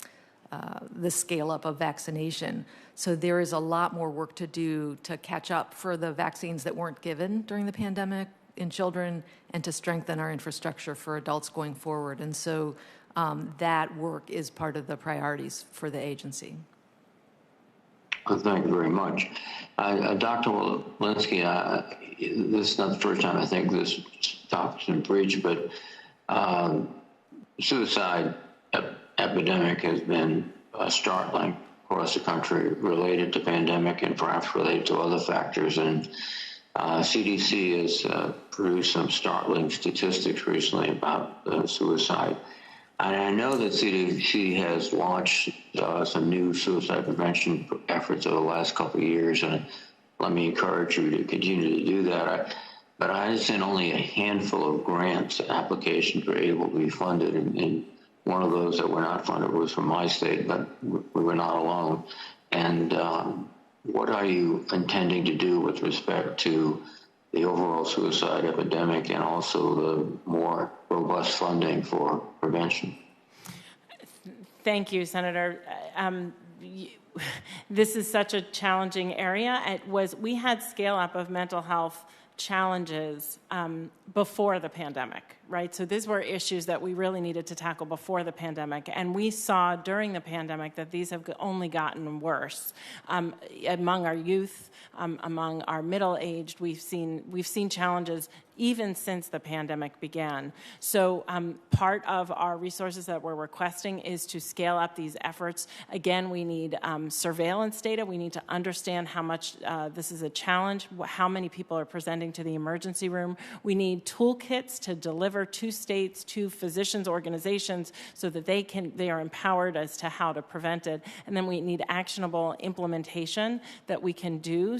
the scale up of vaccination. So there is a lot more work to do to catch up for the vaccines that weren't given during the pandemic in children, and to strengthen our infrastructure for adults going forward. And so that work is part of the priorities for the agency. Thank you very much. Dr. Wolinski, this is not the first time I think this topic's been breached, but suicide epidemic has been startling across the country, related to pandemic and perhaps related to other factors. And CDC has produced some startling statistics recently about suicide. And I know that CDC has launched some new suicide prevention efforts over the last couple of years, and let me encourage you to continue to do that. But I understand only a handful of grants applications were able to be funded, and one of those that were not funded was from my state, but we were not alone. And what are you intending to do with respect to the overall suicide epidemic and also the more robust funding for prevention? Thank you, Senator. This is such a challenging area. We had scale up of mental health challenges before the pandemic, right? So these were issues that we really needed to tackle before the pandemic. And we saw during the pandemic that these have only gotten worse. Among our youth, among our middle-aged, we've seen challenges even since the pandemic began. So part of our resources that we're requesting is to scale up these efforts. Again, we need surveillance data. We need to understand how much this is a challenge, how many people are presenting to the emergency room. We need toolkits to deliver to states, to physicians' organizations, so that they are empowered as to how to prevent it. And then we need actionable implementation that we can do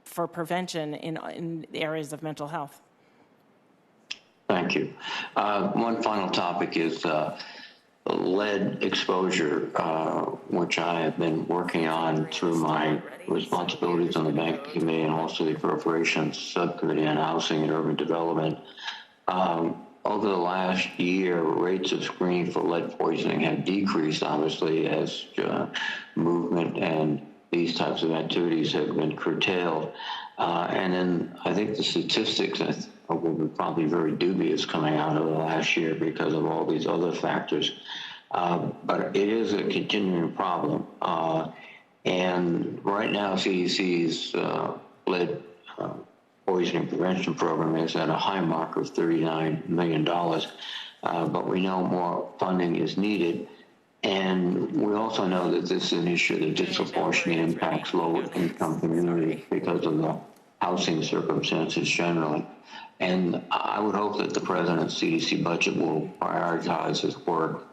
for prevention in the areas of mental health. Thank you. One final topic is lead exposure, which I have been working on through my responsibilities on the Banking Committee and also the Appropriations Subcommittee on Housing and Urban Development. Over the last year, rates of screening for lead poisoning have decreased, obviously, as movement and these types of activities have been curtailed. And then I think the statistics will be probably very dubious coming out of the last year because of all these other factors. But it is a continuing problem. And right now, CDC's lead poisoning prevention program is at a high mark of $39 million. But we know more funding is needed. And we also know that this is an issue that disproportionately impacts low-income communities because of the housing circumstances generally. And I would hope that the President's CDC budget will prioritize his work,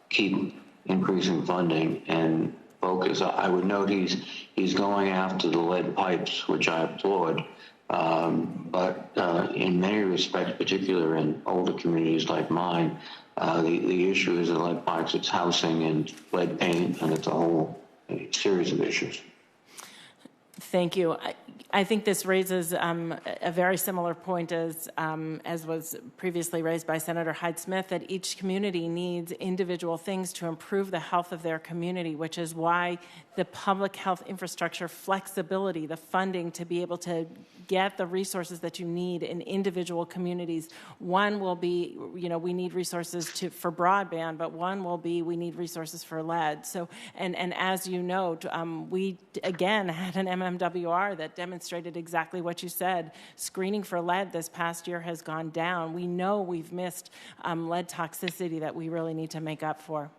keep increasing funding, and focus. I would note he's going after the lead pipes, which I applaud. But in many respects, particularly in older communities like mine, the issue is the lead pipes, it's housing and lead paint, and it's a whole series of issues. Thank you. I think this raises a very similar point as was previously raised by Senator Hyde-Smith, that each community needs individual things to improve the health of their community, which is why the public health infrastructure flexibility, the funding to be able to get the resources that you need in individual communities. One will be, we need resources for broadband, but one will be, we need resources for lead. So, and as you note, we again had an MMWR that demonstrated exactly what you said. Screening for lead this past year has gone down. We know we've missed lead toxicity that we really need to make up for.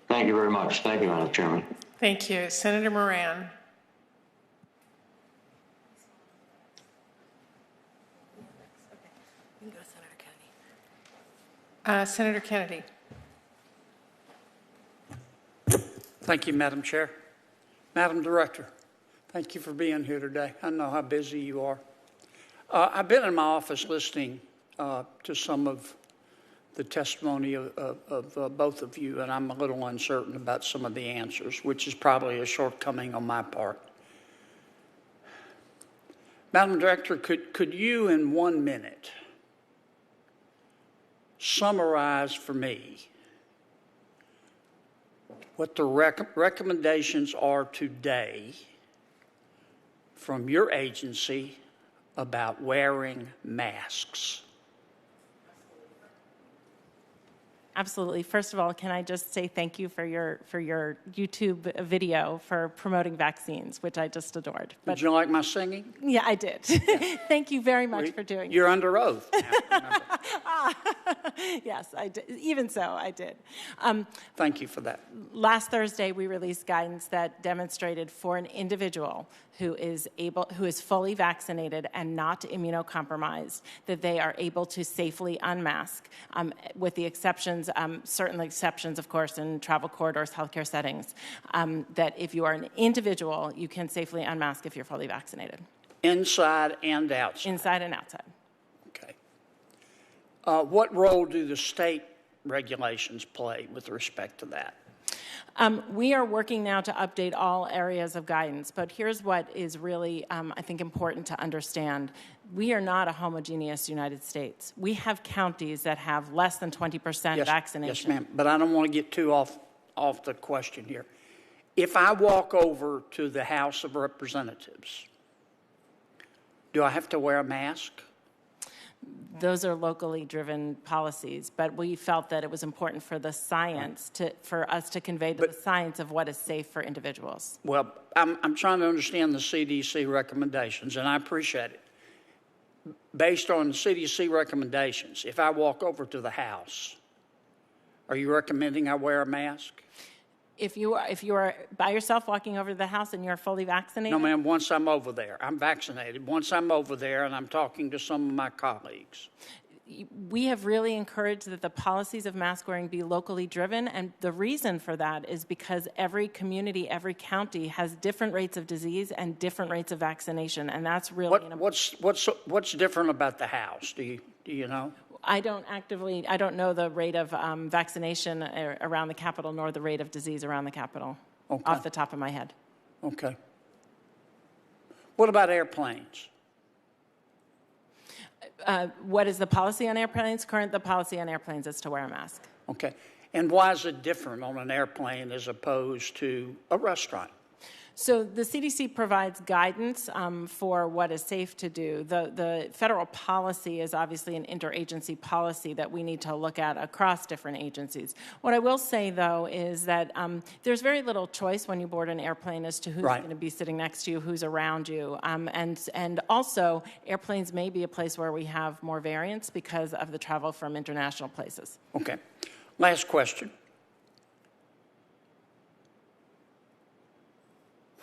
Thank you very much. Thank you, Madam Chairman. Thank you. Senator Moran. Senator Kennedy. Thank you, Madam Chair. Madam Director, thank you for being here today. I know how busy you are. I've been in my office listening to some of the testimony of both of you, and I'm a little uncertain about some of the answers, which is probably a shortcoming on my part. Madam Director, could you in 1 minute summarize for me what the recommendations are today from your agency about wearing masks? Absolutely. First of all, can I just say thank you for your YouTube video for promoting vaccines, which I just adored. But, did you like my singing? Yeah, I did. Thank you very much for doing it. You're under oath now, Yes, I did. Even so, I did. Thank you for that. Last Thursday, we released guidance that demonstrated for an individual who is fully vaccinated and not immunocompromised, that they are able to safely unmask, with the exceptions, certain exceptions, of course, in travel corridors, healthcare settings, that if you are an individual, you can safely unmask if you're fully vaccinated. Inside and outside? Inside and outside. Okay. What role do the state regulations play with respect to that? We are working now to update all areas of guidance, but here's what is really, I think, important to understand. We are not a homogeneous United States. We have counties that have less than 20% vaccination. Yes, ma'am, but I don't want to get too off the question here. If I walk over to the House of Representatives, do I have to wear a mask? Those are locally driven policies, but we felt that it was important for the science for us to convey the science of what is safe for individuals. Well, I'm trying to understand the CDC recommendations, and I appreciate it. Based on the CDC recommendations, if I walk over to the House, are you recommending I wear a mask? If you are by yourself walking over to the House and you're fully vaccinated? No, ma'am, once I'm over there. I'm vaccinated. Once I'm over there and I'm talking to some of my colleagues. We have really encouraged that the policies of mask wearing be locally driven, and the reason for that is because every community, every county has different rates of disease and different rates of vaccination, and that's really what's different about the House? Do you know? I don't know the rate of vaccination around the Capitol nor the rate of disease around the Capitol off the top of my head. Okay. What about airplanes? What is the policy on airplanes? The policy on airplanes is to wear a mask. Okay. And why is it different on an airplane as opposed to a restaurant? So the CDC provides guidance for what is safe to do. The federal policy is obviously an interagency policy that we need to look at across different agencies. What I will say, though, is that there's very little choice when you board an airplane as to who's going to be sitting next to you, who's around you. And also, airplanes may be a place where we have more variance because of the travel from international places. Okay. Last question.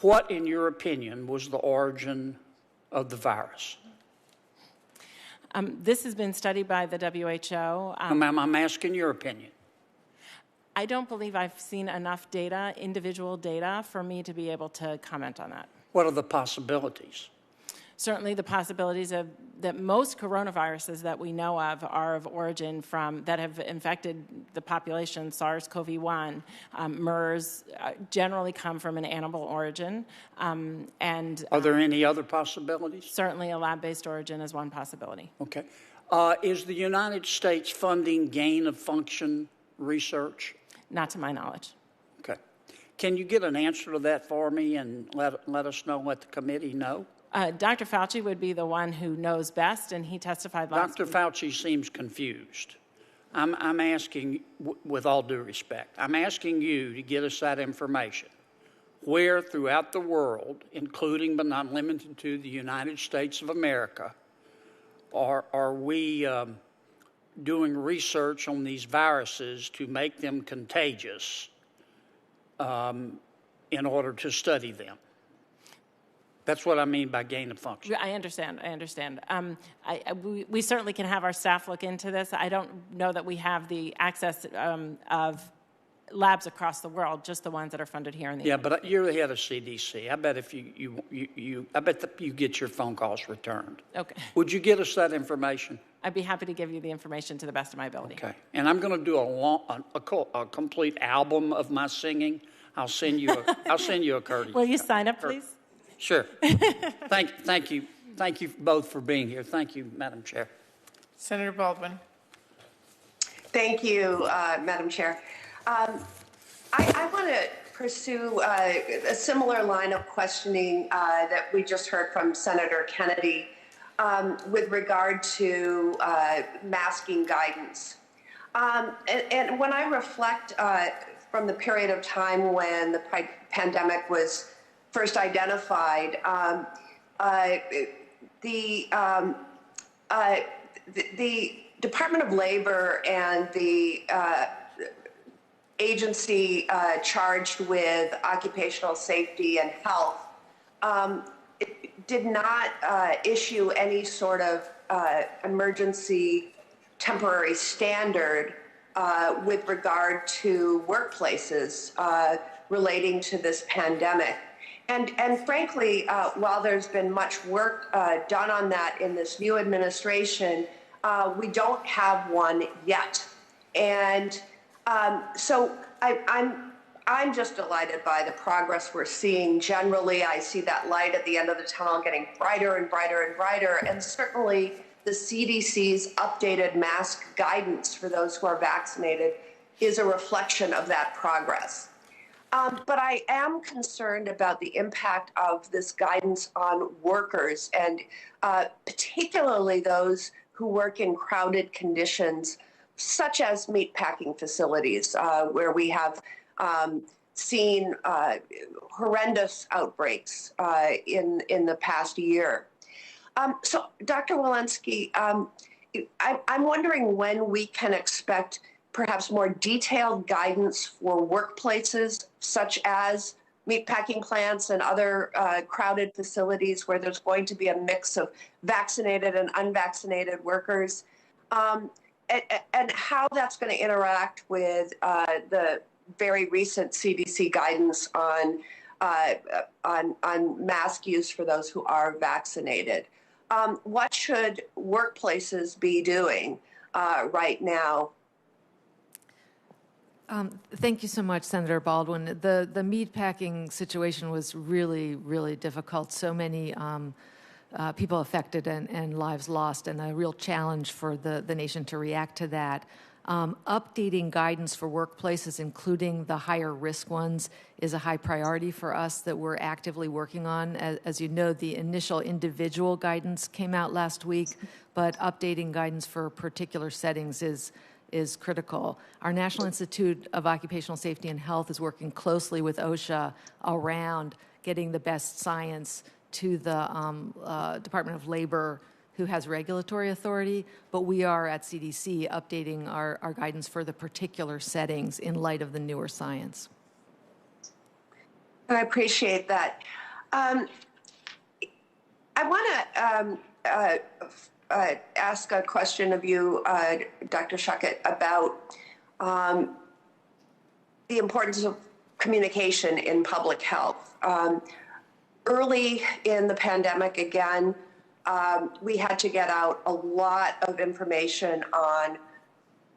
What, in your opinion, was the origin of the virus? This has been studied by the WHO. Ma'am, I'm asking your opinion. I don't believe I've seen enough data, individual data, for me to be able to comment on that. What are the possibilities? Certainly the possibilities of that most coronaviruses that we know of are of origin from, that have infected the population, SARS-CoV-1, MERS, generally come from an animal origin. And Are there any other possibilities? certainly a lab-based origin is one possibility. Okay. Is the United States funding gain-of-function research? Not to my knowledge. Okay. Can you get an answer to that for me and let us know what the committee know? Dr. Fauci would be the one who knows best, and he testified last Dr. week. Fauci seems confused. I'm asking, with all due respect, I'm asking you to get us that information. Where throughout the world, including but not limited to the United States of America, are we doing research on these viruses to make them contagious in order to study them? That's what I mean by gain of function. I understand. We certainly can have our staff look into this. I don't know that we have the access of labs across the world, just the ones that are funded here in the Yeah, United but you're the head of CDC. I bet if I bet that you get your phone calls returned. Okay. Would you get us that information? I'd be happy to give you the information to the best of my ability. Okay. And I'm going to do a complete album of my singing. I'll send you a courtesy. Will you sign up, please? Sure. Thank you. Thank you both for being here. Thank you, Madam Chair. Senator Baldwin. Thank you, Madam Chair. I want to pursue a similar line of questioning that we just heard from Senator Kennedy with regard to masking guidance. And when I reflect from the period of time when the pandemic was first identified, the Department of Labor and the agency charged with occupational safety and health did not issue any sort of emergency temporary standard with regard to workplaces relating to this pandemic. And frankly, while there's been much work done on that in this new administration, we don't have one yet. And so I'm just delighted by the progress we're seeing. Generally, I see that light at the end of the tunnel getting brighter and brighter and brighter. And certainly the CDC's updated mask guidance for those who are vaccinated is a reflection of that progress. But I am concerned about the impact of this guidance on workers, and particularly those who work in crowded conditions, such as meatpacking facilities, where we have seen horrendous outbreaks in the past year. So, Dr. Walensky, I'm wondering when we can expect perhaps more detailed guidance for workplaces such as meatpacking plants and other crowded facilities where there's going to be a mix of vaccinated and unvaccinated workers, and how that's going to interact with the very recent CDC guidance on mask use for those who are vaccinated. What should workplaces be doing right now? Thank you so much, Senator Baldwin. The meatpacking situation was really, really difficult. So many people affected and lives lost, and a real challenge for the nation to react to that. Updating guidance for workplaces, including the higher risk ones, is a high priority for us that we're actively working on. As you know, the initial individual guidance came out last week, but updating guidance for particular settings is critical. Our National Institute of Occupational Safety and Health is working closely with OSHA around getting the best science to the Department of Labor, who has regulatory authority, but we are at CDC updating our guidance for the particular settings in light of the newer science. I appreciate that. I want to ask a question of you, Dr. Schuchat, about the importance of communication in public health. Early in the pandemic, again, we had to get out a lot of information on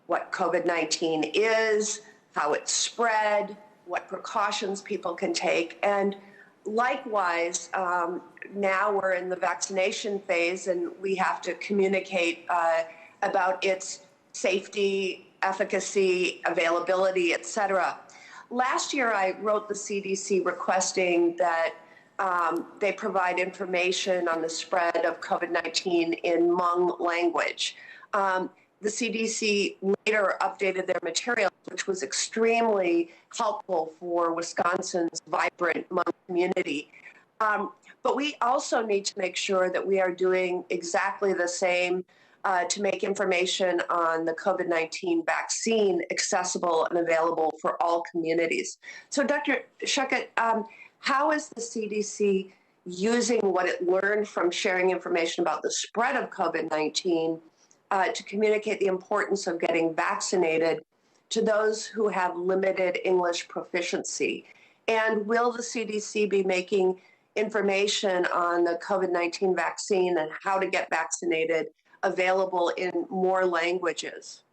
what COVID-19 is, how it's spread, what precautions people can take. And likewise, now we're in the vaccination phase and we have to communicate about its safety, efficacy, availability, et cetera. Last year, I wrote the CDC requesting that they provide information on the spread of COVID-19 in Hmong language. The CDC later updated their materials, which was extremely helpful for Wisconsin's vibrant Hmong community. But we also need to make sure that we are doing exactly the same to make information on the COVID-19 vaccine accessible and available for all communities. So Dr. Schuchat, how is the CDC using what it learned from sharing information about the spread of COVID-19 to communicate the importance of getting vaccinated to those who have limited English proficiency? And will the CDC be making information on the COVID-19 vaccine and how to get vaccinated available in more languages?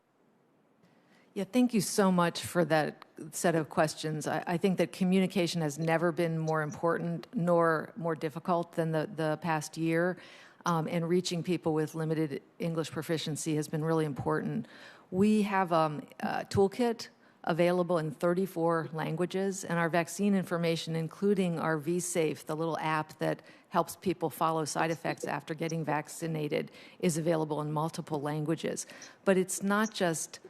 Yeah, thank you so much for that set of questions. I think that communication has never been more important nor more difficult than the past year, and reaching people with limited English proficiency has been really important. We have a toolkit available in 34 languages, and our vaccine information, including our vSafe, the little app that helps people follow side effects after getting vaccinated, is available in multiple languages. But it's not just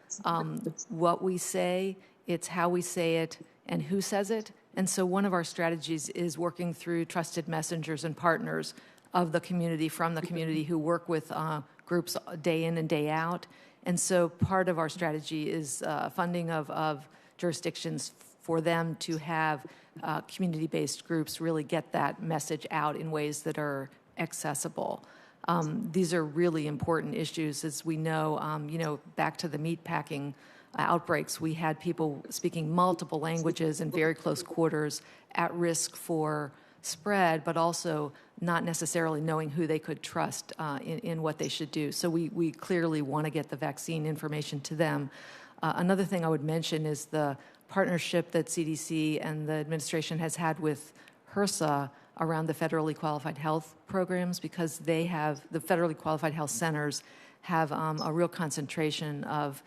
what we say, it's how we say it and who says it. And so one of our strategies is working through trusted messengers and partners of the community, from the community, who work with groups day in and day out. And so part of our strategy is funding of jurisdictions for them to have community-based groups really get that message out in ways that are accessible. These are really important issues. As we know, back to the meatpacking outbreaks, we had people speaking multiple languages in very close quarters at risk for spread, but also not necessarily knowing who they could trust in what they should do. So we clearly want to get the vaccine information to them. Another thing I would mention is the partnership that CDC and the administration has had with HRSA around the federally qualified health programs, because they have, the federally qualified health centers have a real concentration of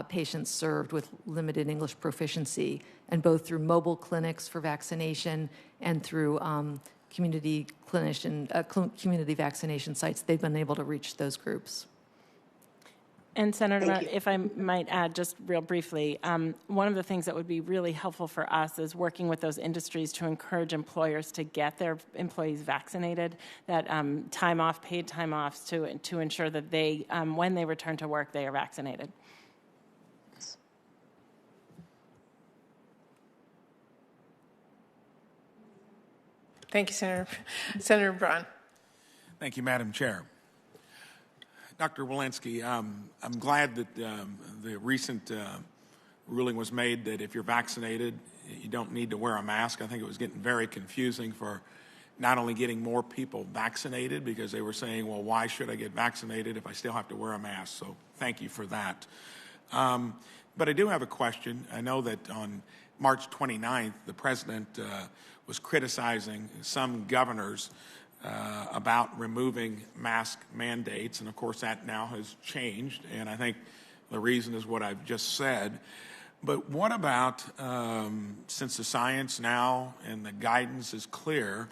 patients served with limited English proficiency, and both through mobile clinics for vaccination and through community vaccination sites, they've been able to reach those groups. And Senator, if I might add just real briefly, one of the things that would be really helpful for us is working with those industries to encourage employers to get their employees vaccinated, that time off, paid time offs, to ensure that they, when they return to work, they are vaccinated. Thank you, Senator. Senator Braun. Thank you, Madam Chair. Dr. Walensky, I'm glad that the recent ruling was made that if you're vaccinated, you don't need to wear a mask. I think it was getting very confusing for not only getting more people vaccinated, because they were saying, well, why should I get vaccinated if I still have to wear a mask? So thank you for that. But I do have a question. I know that on March 29th, the president was criticizing some governors about removing mask mandates, and of course that now has changed, and I think the reason is what I've just said. But what about, since the science now and the guidance is clear,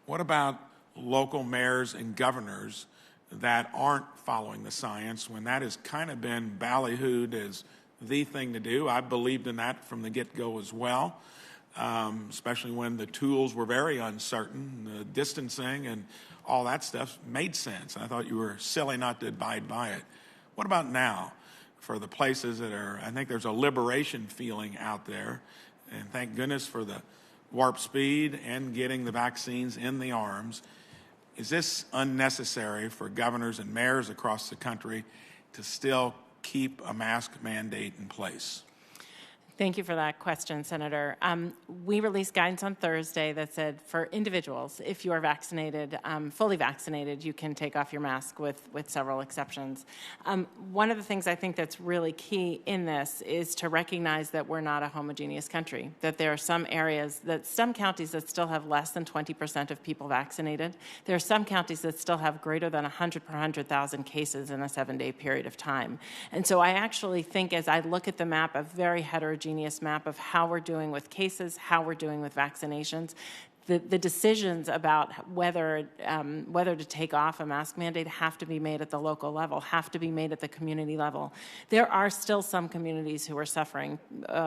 what about local mayors and governors that aren't following the science, when that has kind of been ballyhooed as the thing to do? I believed in that from the get-go as well. Especially when the tools were very uncertain, the distancing and all that stuff made sense. I thought you were silly not to abide by it. What about now for the places that are, I think there's a liberation feeling out there, and thank goodness for the warp speed and getting the vaccines in the arms. Is this unnecessary for governors and mayors across the country to still keep a mask mandate in place? Thank you for that question, Senator. We released guidance on Thursday that said for individuals, if you are vaccinated, fully vaccinated, you can take off your mask with several exceptions. One of the things I think that's really key in this is to recognize that we're not a homogeneous country, that there are some areas, that some counties that still have less than 20% of people vaccinated. There are some counties that still have greater than 100 per 100,000 cases in a 7-day period of time. And so I actually think as I look at the map, a very heterogeneous map of how we're doing with cases, how we're doing with vaccinations. The decisions about whether to take off a mask mandate have to be made at the local level, have to be made at the community level. There are still some communities who are suffering.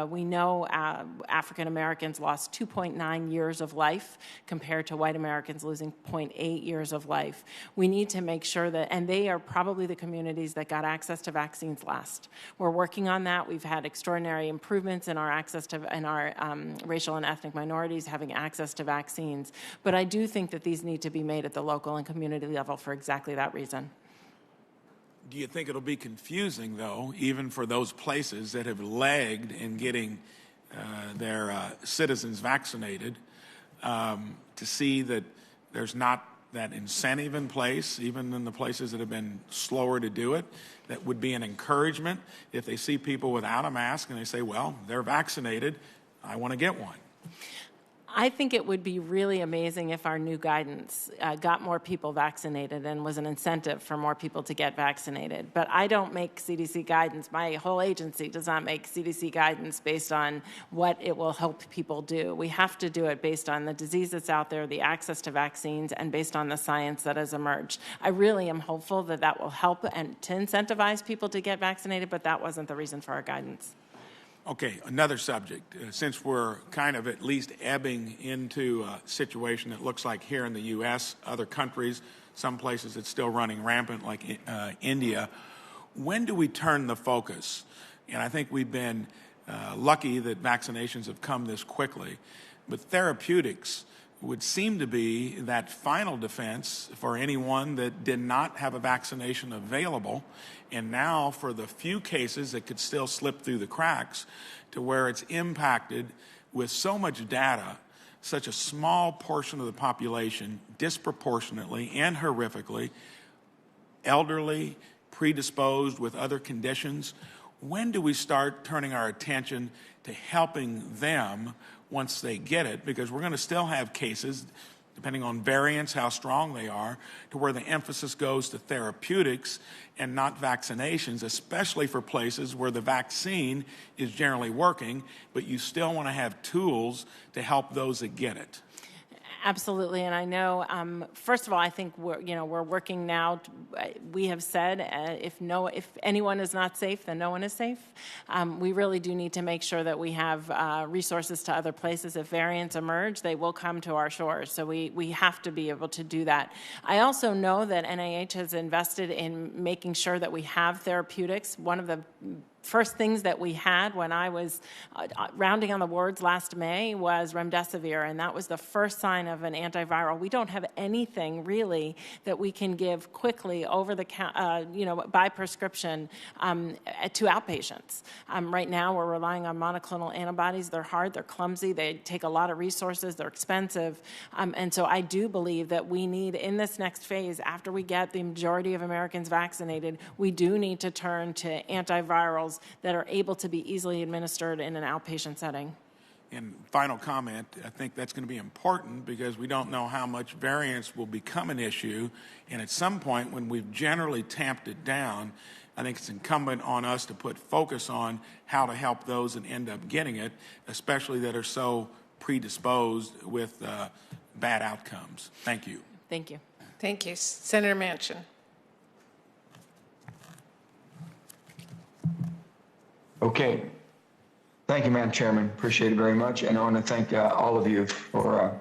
We know African Americans lost 2.9 years of life compared to white Americans losing 0.8 years of life. We need to make sure that, and they are probably the communities that got access to vaccines last. We're working on that. We've had extraordinary improvements in our access to, in our racial and ethnic minorities having access to vaccines. But I do think that these need to be made at the local and community level for exactly that reason. Do you think it'll be confusing, though, even for those places that have lagged in getting their citizens vaccinated, to see that there's not that incentive in place, even in the places that have been slower to do it, that would be an encouragement if they see people without a mask and they say, well, they're vaccinated, I want to get one? I think it would be really amazing if our new guidance got more people vaccinated and was an incentive for more people to get vaccinated. But I don't make CDC guidance. My whole agency does not make CDC guidance based on what it will help people do. We have to do it based on the disease that's out there, the access to vaccines, and based on the science that has emerged. I really am hopeful that that will help and to incentivize people to get vaccinated, but that wasn't the reason for our guidance. Okay, another subject. Since we're kind of at least ebbing into a situation that looks like here in the U.S., other countries, some places it's still running rampant like India, when do we turn the focus? And I think we've been lucky that vaccinations have come this quickly, but therapeutics would seem to be that final defense for anyone that did not have a vaccination available. And now for the few cases that could still slip through the cracks to where it's impacted with so much data, such a small portion of the population disproportionately and horrifically, elderly, predisposed with other conditions, when do we start turning our attention to helping them once they get it? Because we're going to still have cases, depending on variants, how strong they are, to where the emphasis goes to therapeutics and not vaccinations, especially for places where the vaccine is generally working, but you still want to have tools to help those that get it. Absolutely, and I know. First of all, I think we're working now. We have said if anyone is not safe, then no one is safe. We really do need to make sure that we have resources to other places. If variants emerge, they will come to our shores. So we have to be able to do that. I also know that NIH has invested in making sure that we have therapeutics. One of the first things that we had when I was rounding on the wards last May was remdesivir, and that was the first sign of an antiviral. We don't have anything really that we can give quickly over the by prescription to outpatients. Right now, we're relying on monoclonal antibodies. They're hard, they're clumsy, they take a lot of resources, they're expensive, and so I do believe that we need, in this next phase, after we get the majority of Americans vaccinated, we do need to turn to antivirals that are able to be easily administered in an outpatient setting. And final comment, I think that's going to be important because we don't know how much variance will become an issue. And at some point when we've generally tamped it down, I think it's incumbent on us to put focus on how to help those that end up getting it, especially that are so predisposed with bad outcomes. Thank you. Thank you. Thank you. Senator Manchin. Okay. Thank you, Madam Chairman. Appreciate it very much. And I want to thank all of you for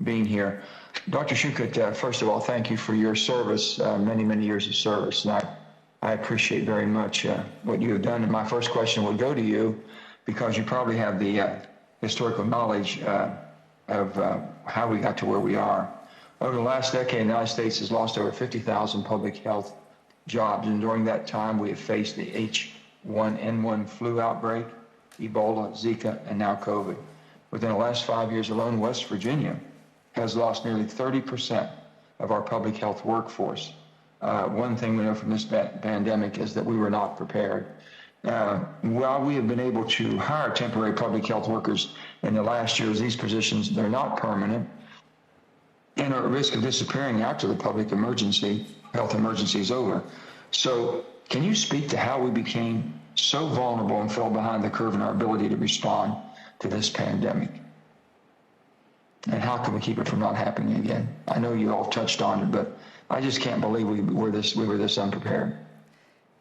being here. Dr. Schuchat, first of all, thank you for your service, many, many years of service. And I appreciate very much what you have done. And my first question will go to you because you probably have the historical knowledge of how we got to where we are. Over the last decade, the United States has lost over 50,000 public health jobs, and during that time, we have faced the H1N1 flu outbreak, Ebola, Zika, and now COVID. Within the last 5 years alone, West Virginia has lost nearly 30% of our public health workforce. One thing we know from this pandemic is that we were not prepared. While we have been able to hire temporary public health workers in the last years, these positions, they're not permanent and are at risk of disappearing after the public health emergency is over. So can you speak to how we became so vulnerable and fell behind the curve in our ability to respond to this pandemic? And how can we keep it from not happening again? I know you all touched on it, but I just can't believe we were this unprepared.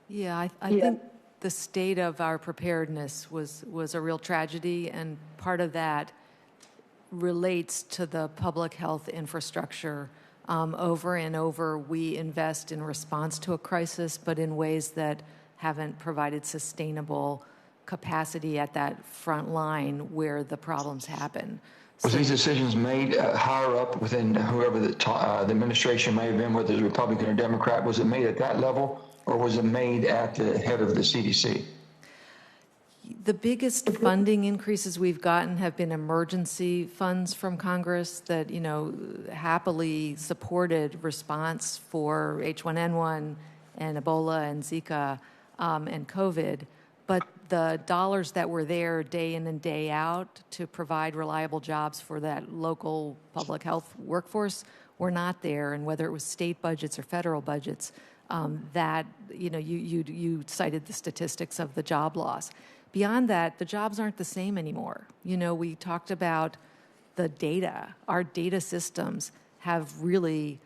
Yeah, I think the state of our preparedness was a real tragedy, and part of that relates to the public health infrastructure. Over and over, we invest in response to a crisis, but in ways that haven't provided sustainable capacity at that front line where the problems happen. Was these decisions made higher up within whoever the administration may have been, whether it's Republican or Democrat? Was it made at that level, or was it made at the head of the CDC? The biggest funding increases we've gotten have been emergency funds from Congress that, happily supported response for H1N1 and Ebola and Zika and COVID. But the dollars that were there day in and day out to provide reliable jobs for that local public health workforce were not there. And whether it was state budgets or federal budgets, you cited the statistics of the job loss. Beyond that, the jobs aren't the same anymore. We talked about the data. Our data systems have really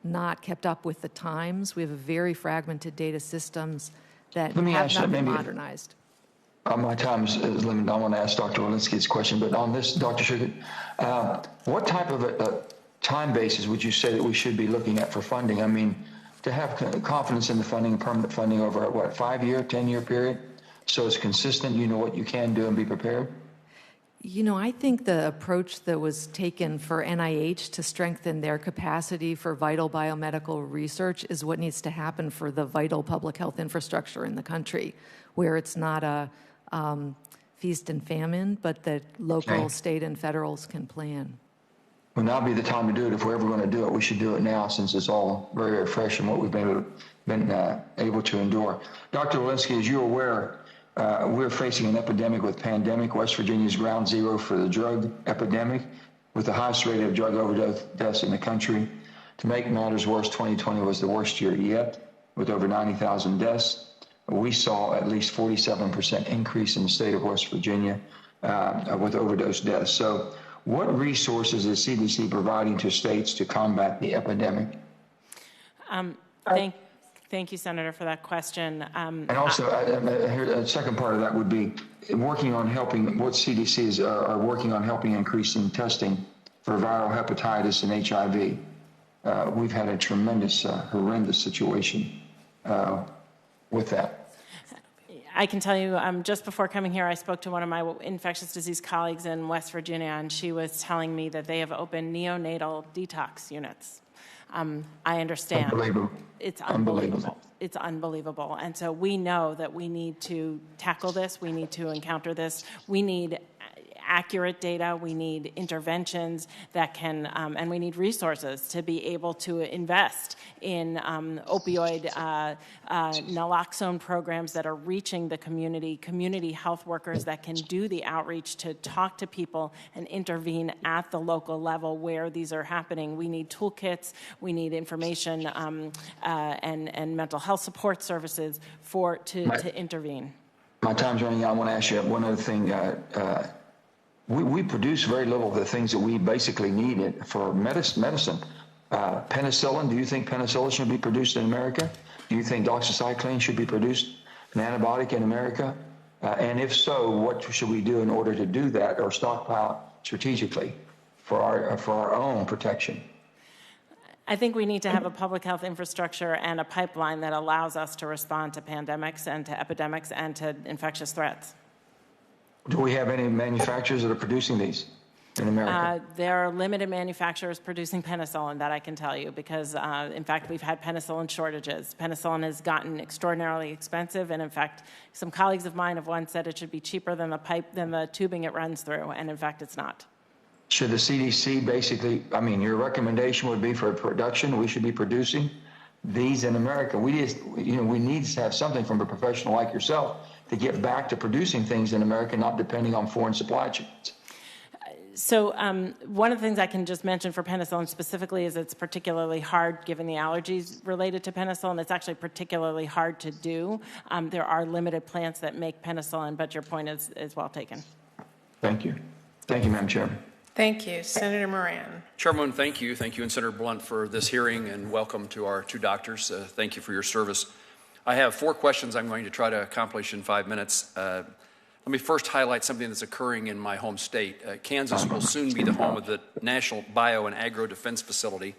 not kept up with the times. We have a very fragmented data systems that have not been modernized. My time is limited. I want to ask Dr. Walensky this question, but on this, Dr. Schuchat, what type of a time basis would you say that we should be looking at for funding? I mean, to have confidence in the funding, permanent funding over a 5-year, 10-year period, so it's consistent, you know what you can do and be prepared? I think the approach that was taken for NIH to strengthen their capacity for vital biomedical research is what needs to happen for the vital public health infrastructure in the country, where it's not a feast and famine, but that local, state, and federals can plan. Well, now would be the time to do it. If we're ever going to do it, we should do it now, since it's all very, very fresh in what we've been able to endure. Dr. Wolinski, as you're aware, we're facing an epidemic with pandemic. West Virginia is ground zero for the drug epidemic, with the highest rate of drug overdose deaths in the country. To make matters worse, 2020 was the worst year yet, with over 90,000 deaths. We saw at least 47% increase in the state of West Virginia with overdose deaths. So what resources is CDC providing to states to combat the epidemic? Thank you, Senator, for that question. And also, a second part of that would be working on helping, what CDCs are working on helping increasing testing for viral hepatitis and HIV. We've had a tremendous, horrendous situation with that. I can tell you, just before coming here, I spoke to one of my infectious disease colleagues in West Virginia, and she was telling me that they have opened neonatal detox units. I understand. Unbelievable. It's unbelievable. It's unbelievable. And so we know that we need to tackle this. We need to encounter this. We need accurate data. We need interventions that can, and we need resources to be able to invest in opioid naloxone programs that are reaching the community health workers that can do the outreach to talk to people and intervene at the local level where these are happening. We need toolkits. We need information and mental health support services to intervene. My time's running out. I want to ask you one other thing. We produce very little of the things that we basically need for medicine. Penicillin, do you think penicillin should be produced in America? Do you think doxycycline should be produced, an antibiotic in America? And if so, what should we do in order to do that, or stockpile strategically for our own protection? I think we need to have a public health infrastructure and a pipeline that allows us to respond to pandemics and to epidemics and to infectious threats. Do we have any manufacturers that are producing these? in America? There are limited manufacturers producing penicillin, that I can tell you, because in fact we've had penicillin shortages. Penicillin has gotten extraordinarily expensive, and in fact some colleagues of mine have once said it should be cheaper than the tubing it runs through, and in fact it's not. Should the CDC basically, I mean, your recommendation would be for production, we should be producing these in America. We just, we need to have something from a professional like yourself to get back to producing things in America, not depending on foreign supply chains. So one of the things I can just mention for penicillin specifically is it's particularly hard given the allergies related to penicillin. It's actually particularly hard to do. There are limited plants that make penicillin, but your point is well taken. Thank you. Thank you, Madam Chairman. Thank you. Senator Moran. Chairman, thank you. Thank you, and Senator Blunt, for this hearing, and welcome to our two doctors. Thank you for your service. I have 4 questions I'm going to try to accomplish in 5 minutes. Let me first highlight something that's occurring in my home state. Kansas will soon be the home of the National Bio and Agro Defense Facility.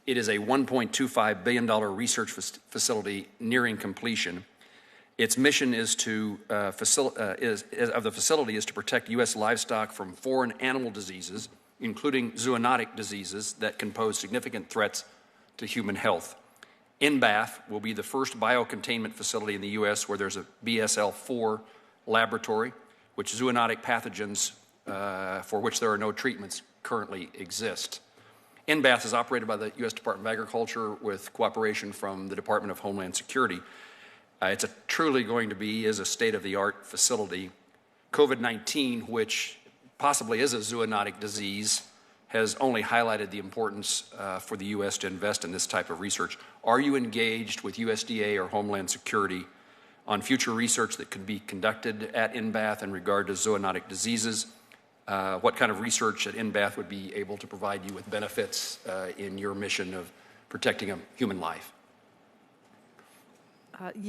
It is a $1.25 billion research facility nearing completion. Its mission is to the facility is to protect U.S. livestock from foreign animal diseases, including zoonotic diseases that can pose significant threats to human health. NBAF will be the first biocontainment facility in the U.S. where there's a BSL-4 laboratory, which zoonotic pathogens for which there are no treatments currently exist. NBAF is operated by the U.S. Department of Agriculture with cooperation from the Department of Homeland Security. It's truly going to be a state-of-the-art facility. COVID-19, which possibly is a zoonotic disease, has only highlighted the importance for the U.S. to invest in this type of research. Are you engaged with USDA or Homeland Security on future research that could be conducted at NBAF in regard to zoonotic diseases? What kind of research at NBAF would be able to provide you with benefits in your mission of protecting a human life?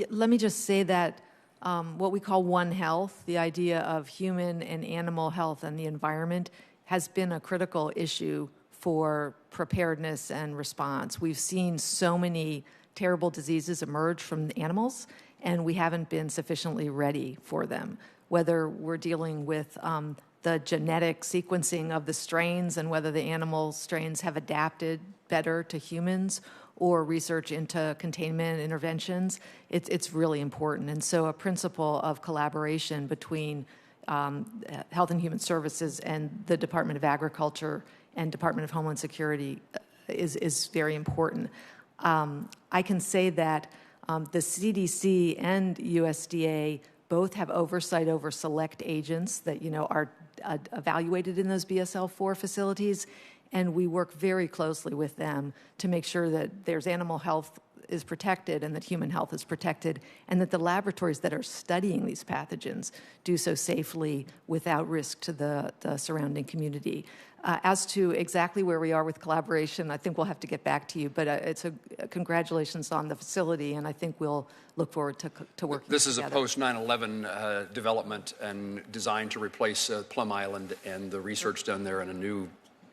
Let me just say that what we call One Health, the idea of human and animal health and the environment, has been a critical issue for preparedness and response. We've seen so many terrible diseases emerge from animals, and we haven't been sufficiently ready for them. Whether we're dealing with the genetic sequencing of the strains and whether the animal strains have adapted better to humans, or research into containment interventions, it's really important. And so a principle of collaboration between Health and Human Services and the Department of Agriculture and Department of Homeland Security is very important. I can say that the CDC and USDA both have oversight over select agents that are evaluated in those BSL-4 facilities, and we work very closely with them to make sure that there's animal health is protected and that human health is protected, and that the laboratories that are studying these pathogens do so safely without risk to the surrounding community. As to exactly where we are with collaboration, I think we'll have to get back to you, but it's congratulations on the facility, and I think we'll look forward to working This is together. a post-9/11 development and designed to replace Plum Island and the research done there in a new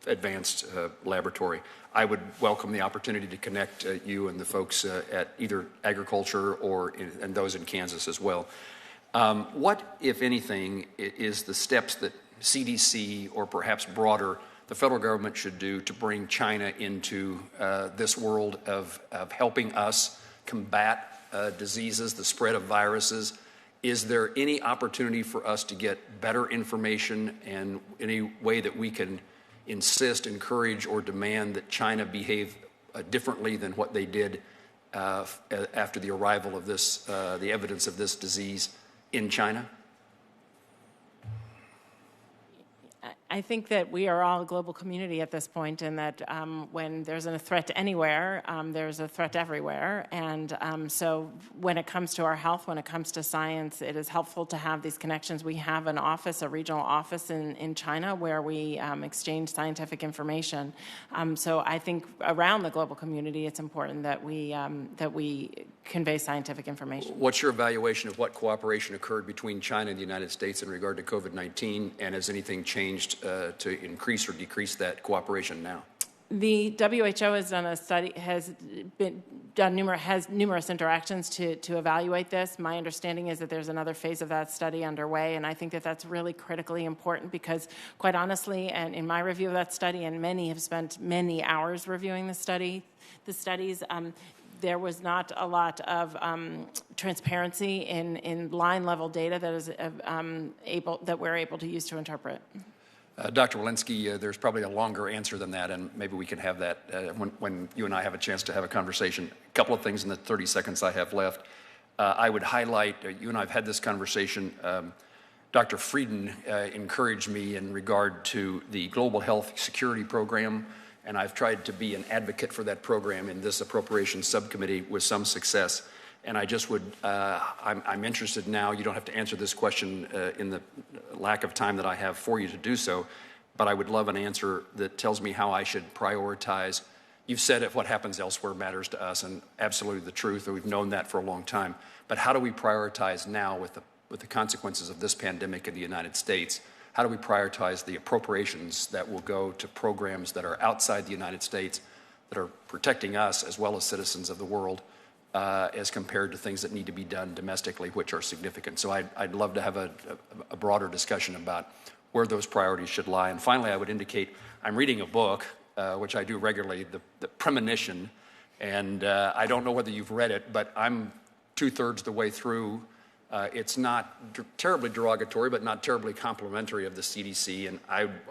advanced laboratory. I would welcome the opportunity to connect you and the folks at either agriculture and those in Kansas as well. What, if anything, is the steps that CDC or perhaps broader the federal government should do to bring China into this world of helping us combat diseases, the spread of viruses? Is there any opportunity for us to get better information, and any way that we can insist, encourage, or demand that China behave differently than what they did after the arrival of the evidence of this disease in China? I think that we are all a global community at this point, and that when there's a threat anywhere, there's a threat everywhere. And so when it comes to our health, when it comes to science, it is helpful to have these connections. We have an office, a regional office in China, where we exchange scientific information. So I think around the global community, it's important that we convey scientific information. What's your evaluation of what cooperation occurred between China and the United States in regard to COVID-19, and has anything changed to increase or decrease that cooperation now? The WHO has done a study, has numerous interactions to evaluate this. My understanding is that there's another phase of that study underway, and I think that that's really critically important because, quite honestly, and in my review of that study, and many have spent many hours reviewing the studies, there was not a lot of transparency in line-level data that is that we're able to use to interpret. Dr. Wolinski, there's probably a longer answer than that, and maybe we can have that when you and I have a chance to have a conversation. A couple of things in the 30 seconds I have left. I would highlight, you and I have had this conversation, Dr. Frieden encouraged me in regard to the Global Health Security Program, and I've tried to be an advocate for that program in this Appropriations Subcommittee with some success. And I just would, I'm interested now, you don't have to answer this question in the lack of time that I have for you to do so, but I would love an answer that tells me how I should prioritize. You've said if what happens elsewhere matters to us, and absolutely the truth, and we've known that for a long time. But how do we prioritize now with the consequences of this pandemic in the United States? How do we prioritize the appropriations that will go to programs that are outside the United States, that are protecting us as well as citizens of the world, as compared to things that need to be done domestically, which are significant? So I'd love to have a broader discussion about where those priorities should lie. And finally, I would indicate I'm reading a book, which I do regularly, the Premonition, and I don't know whether you've read it, but I'm 2/3 the way through. It's not terribly derogatory, but not terribly complimentary of the CDC, and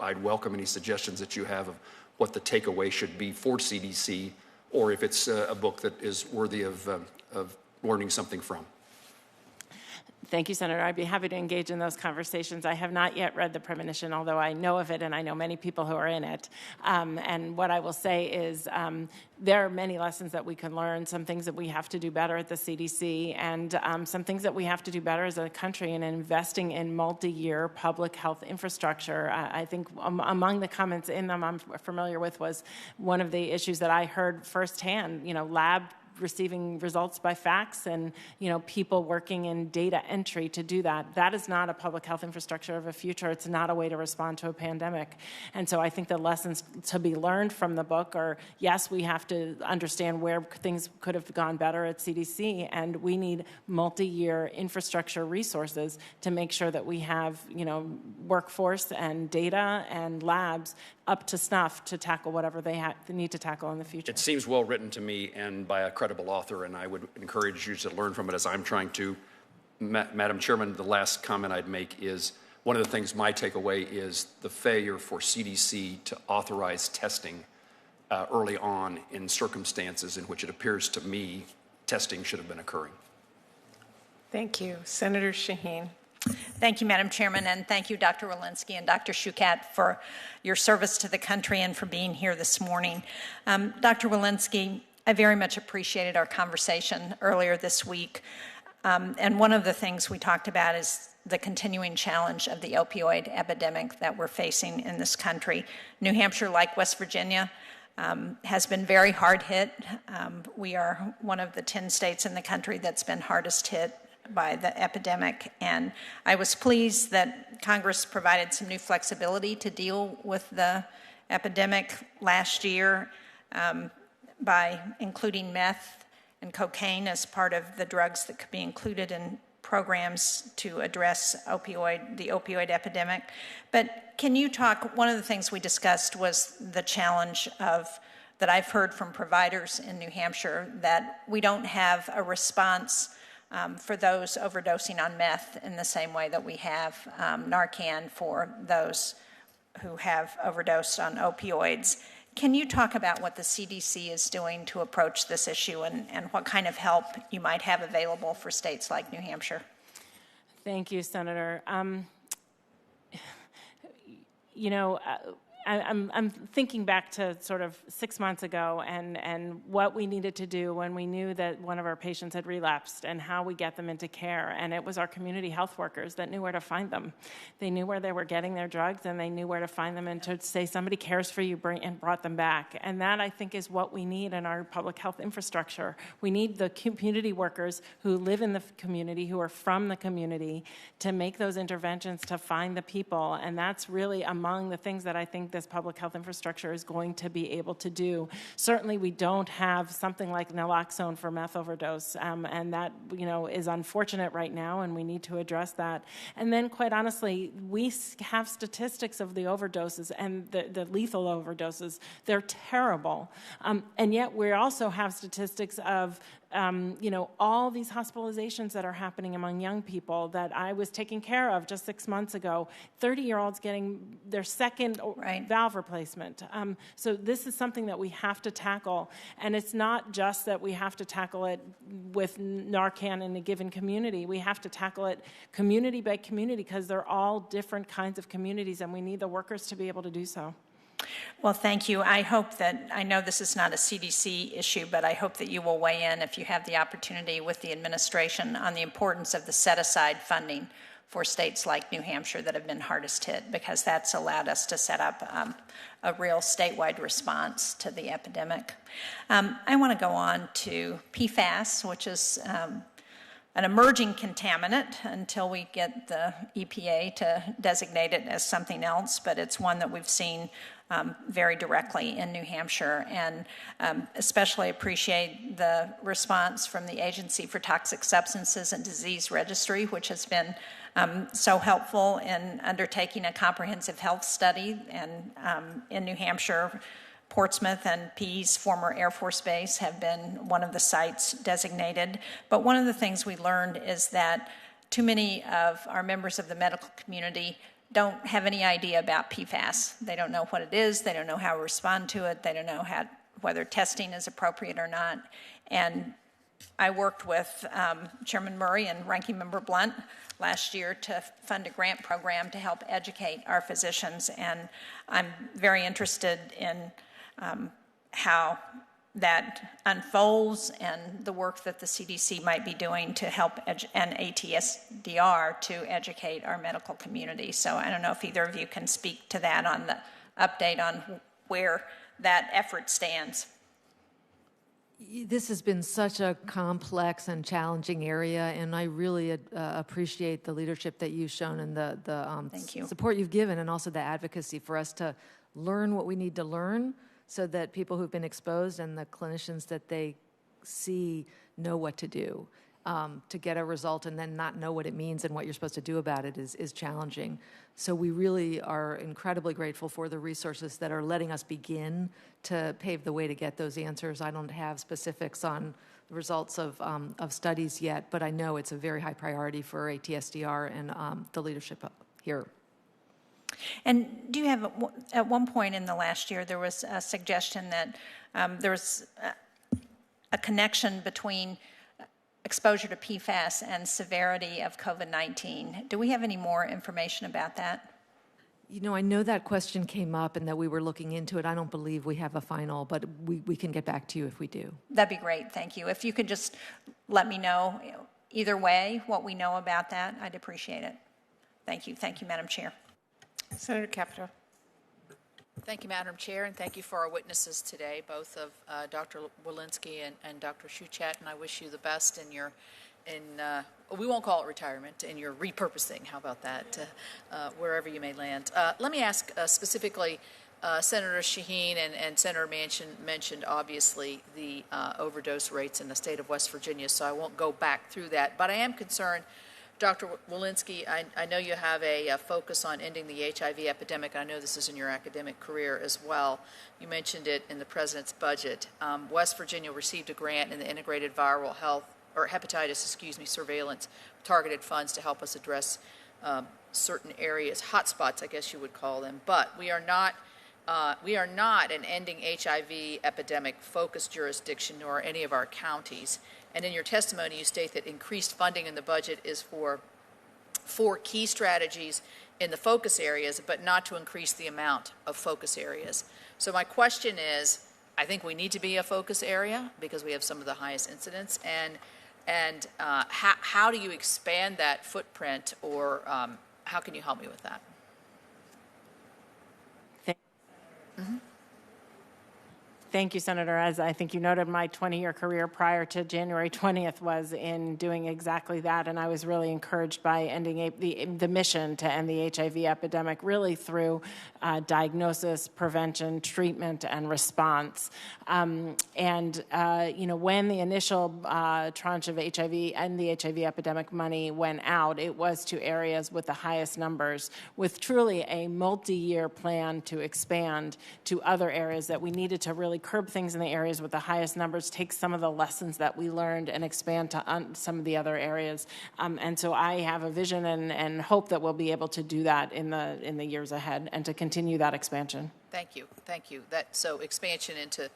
I'd welcome any suggestions that you have of what the takeaway should be for CDC, or if it's a book that is worthy of learning something from. Thank you, Senator. I'd be happy to engage in those conversations. I have not yet read the Premonition, although I know of it and I know many people who are in it. And what I will say is there are many lessons that we can learn, some things that we have to do better at the CDC, and some things that we have to do better as a country in investing in multi-year public health infrastructure. I think among the comments in them I'm familiar with was one of the issues that I heard firsthand, lab receiving results by fax and, people working in data entry to do that. That is not a public health infrastructure of the future. It's not a way to respond to a pandemic. And so I think the lessons to be learned from the book are, yes, we have to understand where things could have gone better at CDC, and we need multi-year infrastructure resources to make sure that we have, workforce and data and labs up to snuff to tackle whatever they need to tackle in the future. It seems well written to me and by a credible author, and I would encourage you to learn from it as I'm trying to. Madam Chairman, the last comment I'd make is one of the things my takeaway is the failure for CDC to authorize testing early on in circumstances in which it appears to me testing should have been occurring. Thank you. Senator Shaheen. Thank you, Madam Chairman, and thank you, Dr. Wolinski and Dr. Schuchat, for your service to the country and for being here this morning. Dr. Wolinski, I very much appreciated our conversation earlier this week, and one of the things we talked about is the continuing challenge of the opioid epidemic that we're facing in this country. New Hampshire, like West Virginia, has been very hard hit. We are one of the 10 states in the country that's been hardest hit by the epidemic, and I was pleased that Congress provided some new flexibility to deal with the epidemic last year by including meth and cocaine as part of the drugs that could be included in programs to address the opioid epidemic. But can you talk, one of the things we discussed was the challenge that I've heard from providers in New Hampshire, that we don't have a response for those overdosing on meth in the same way that we have Narcan for those who have overdosed on opioids. Can you talk about what the CDC is doing to approach this issue and what kind of help you might have available for states like New Hampshire? Thank you, Senator. I'm thinking back to sort of 6 months ago and what we needed to do when we knew that one of our patients had relapsed and how we get them into care. And it was our community health workers that knew where to find them. They knew where they were getting their drugs, and they knew where to find them and to say, somebody cares for you, and brought them back. And that, I think, is what we need in our public health infrastructure. We need the community workers who live in the community, who are from the community, to make those interventions to find the people. And that's really among the things that I think this public health infrastructure is going to be able to do. Certainly, we don't have something like naloxone for meth overdose, and that is unfortunate right now, and we need to address that. And then, quite honestly, we have statistics of the overdoses and the lethal overdoses. They're terrible, and yet we also have statistics of all these hospitalizations that are happening among young people that I was taking care of just 6 months ago. 30-year-olds getting their second valve replacement. So this is something that we have to tackle, and it's not just that we have to tackle it with Narcan in a given community. We have to tackle it community by community because they're all different kinds of communities, and we need the workers to be able to do so. Well, thank you. I know this is not a CDC issue, but I hope that you will weigh in if you have the opportunity with the administration on the importance of the set-aside funding for states like New Hampshire that have been hardest hit, because that's allowed us to set up a real statewide response to the epidemic. I want to go on to Pfas, which is an emerging contaminant until we get the EPA to designate it as something else, but it's one that we've seen very directly in New Hampshire, and especially appreciate the response from the Agency for Toxic Substances and Disease Registry, which has been so helpful in undertaking a comprehensive health study. And in New Hampshire, Portsmouth and Pease, former Air Force Base, have been one of the sites designated. But one of the things we learned is that too many of our members of the medical community don't have any idea about PFAS. They don't know what it is. They don't know how to respond to it. They don't know whether testing is appropriate or not. And I worked with Chairman Murray and Ranking Member Blunt last year to fund a grant program to help educate our physicians. And I'm very interested in how that unfolds and the work that the CDC might be doing to help and ATSDR to educate our medical community. So I don't know if either of you can speak to that on the update on where that effort stands. This has been such a complex and challenging area, and I really appreciate the leadership that you've shown and the support you've given, and also the advocacy for us to learn what we need to learn so that people who've been exposed and the clinicians that they see know what to do. To get a result and then not know what it means and what you're supposed to do about it is challenging. So we really are incredibly grateful for the resources that are letting us begin to pave the way to get those answers. I don't have specifics on the results of studies yet, but I know it's a very high priority for ATSDR and the leadership here. And do you have, at one point in the last year, there was a suggestion that there was a connection between exposure to PFAS and severity of COVID-19. Do we have any more information about that? You know, I know that question came up and that we were looking into it. I don't believe we have a final, but we can get back to you if we do. That'd be great, thank you. If you could just let me know either way what we know about that, I'd appreciate it. Thank you, Madam Chair. Senator Capito. Thank you, Madam Chair, and thank you for our witnesses today, both of Dr. Wolinski and Dr. Schuchat, and I wish you the best in your, we won't call it retirement, in your repurposing, how about that, wherever you may land. Let me ask specifically, Senator Shaheen and Senator Manchin mentioned, obviously, the overdose rates in the state of West Virginia, so I won't go back through that, but I am concerned. Dr. Wolinski, I know you have a focus on ending the HIV epidemic. I know this is in your academic career as well. You mentioned it in the President's budget. West Virginia received a grant in the Integrated Viral Health, or Hepatitis, surveillance, targeted funds to help us address certain areas, hotspots, I guess you would call them. But we are not an ending HIV epidemic focused jurisdiction, nor any of our counties. And in your testimony, you state that increased funding in the budget is for 4 key strategies in the focus areas, but not to increase the amount of focus areas. So my question is, I think we need to be a focus area because we have some of the highest incidents. And how do you expand that footprint, or how can you help me with that? Thank you, Senator. As I think you noted, my 20-year career prior to January 20th was in doing exactly that, and I was really encouraged by ending the mission to end the HIV epidemic really through diagnosis, prevention, treatment, and response. When the initial tranche of HIV and the HIV epidemic money went out, it was to areas with the highest numbers, with truly a multi-year plan to expand to other areas that we needed to really curb things in the areas with the highest numbers, take some of the lessons that we learned and expand to some of the other areas. And so I have a vision and hope that we'll be able to do that in the years ahead and to continue that expansion. Thank you. Thank you. So expansion into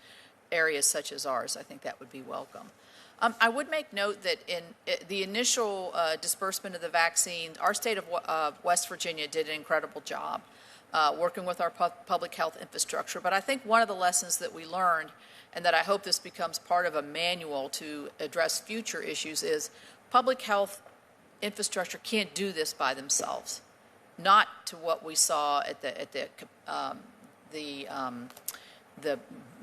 areas such as ours, I think that would be welcome. I would make note that in the initial disbursement of the vaccine, our state of West Virginia did an incredible job working with our public health infrastructure. But I think one of the lessons that we learned, and that I hope this becomes part of a manual to address future issues, is public health infrastructure can't do this by themselves. Not to what we saw at the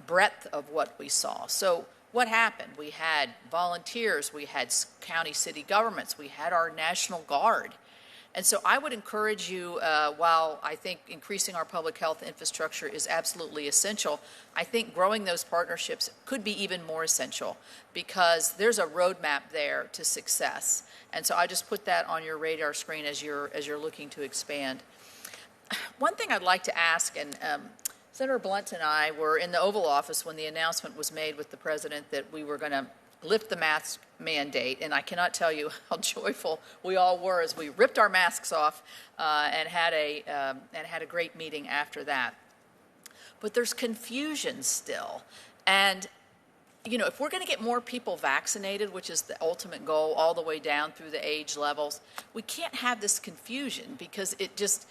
breadth of what we saw. So what happened? We had volunteers, we had county city governments, we had our National Guard. And so I would encourage you, while I think increasing our public health infrastructure is absolutely essential, I think growing those partnerships could be even more essential because there's a roadmap there to success. And so I just put that on your radar screen as you're looking to expand. One thing I'd like to ask, and Senator Blunt and I were in the Oval Office when the announcement was made with the President that we were going to lift the mask mandate, and I cannot tell you how joyful we all were as we ripped our masks off and had a great meeting after that. But there's confusion still, and if we're going to get more people vaccinated, which is the ultimate goal, all the way down through the age levels, we can't have this confusion because it just.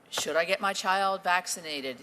Should I get my child vaccinated?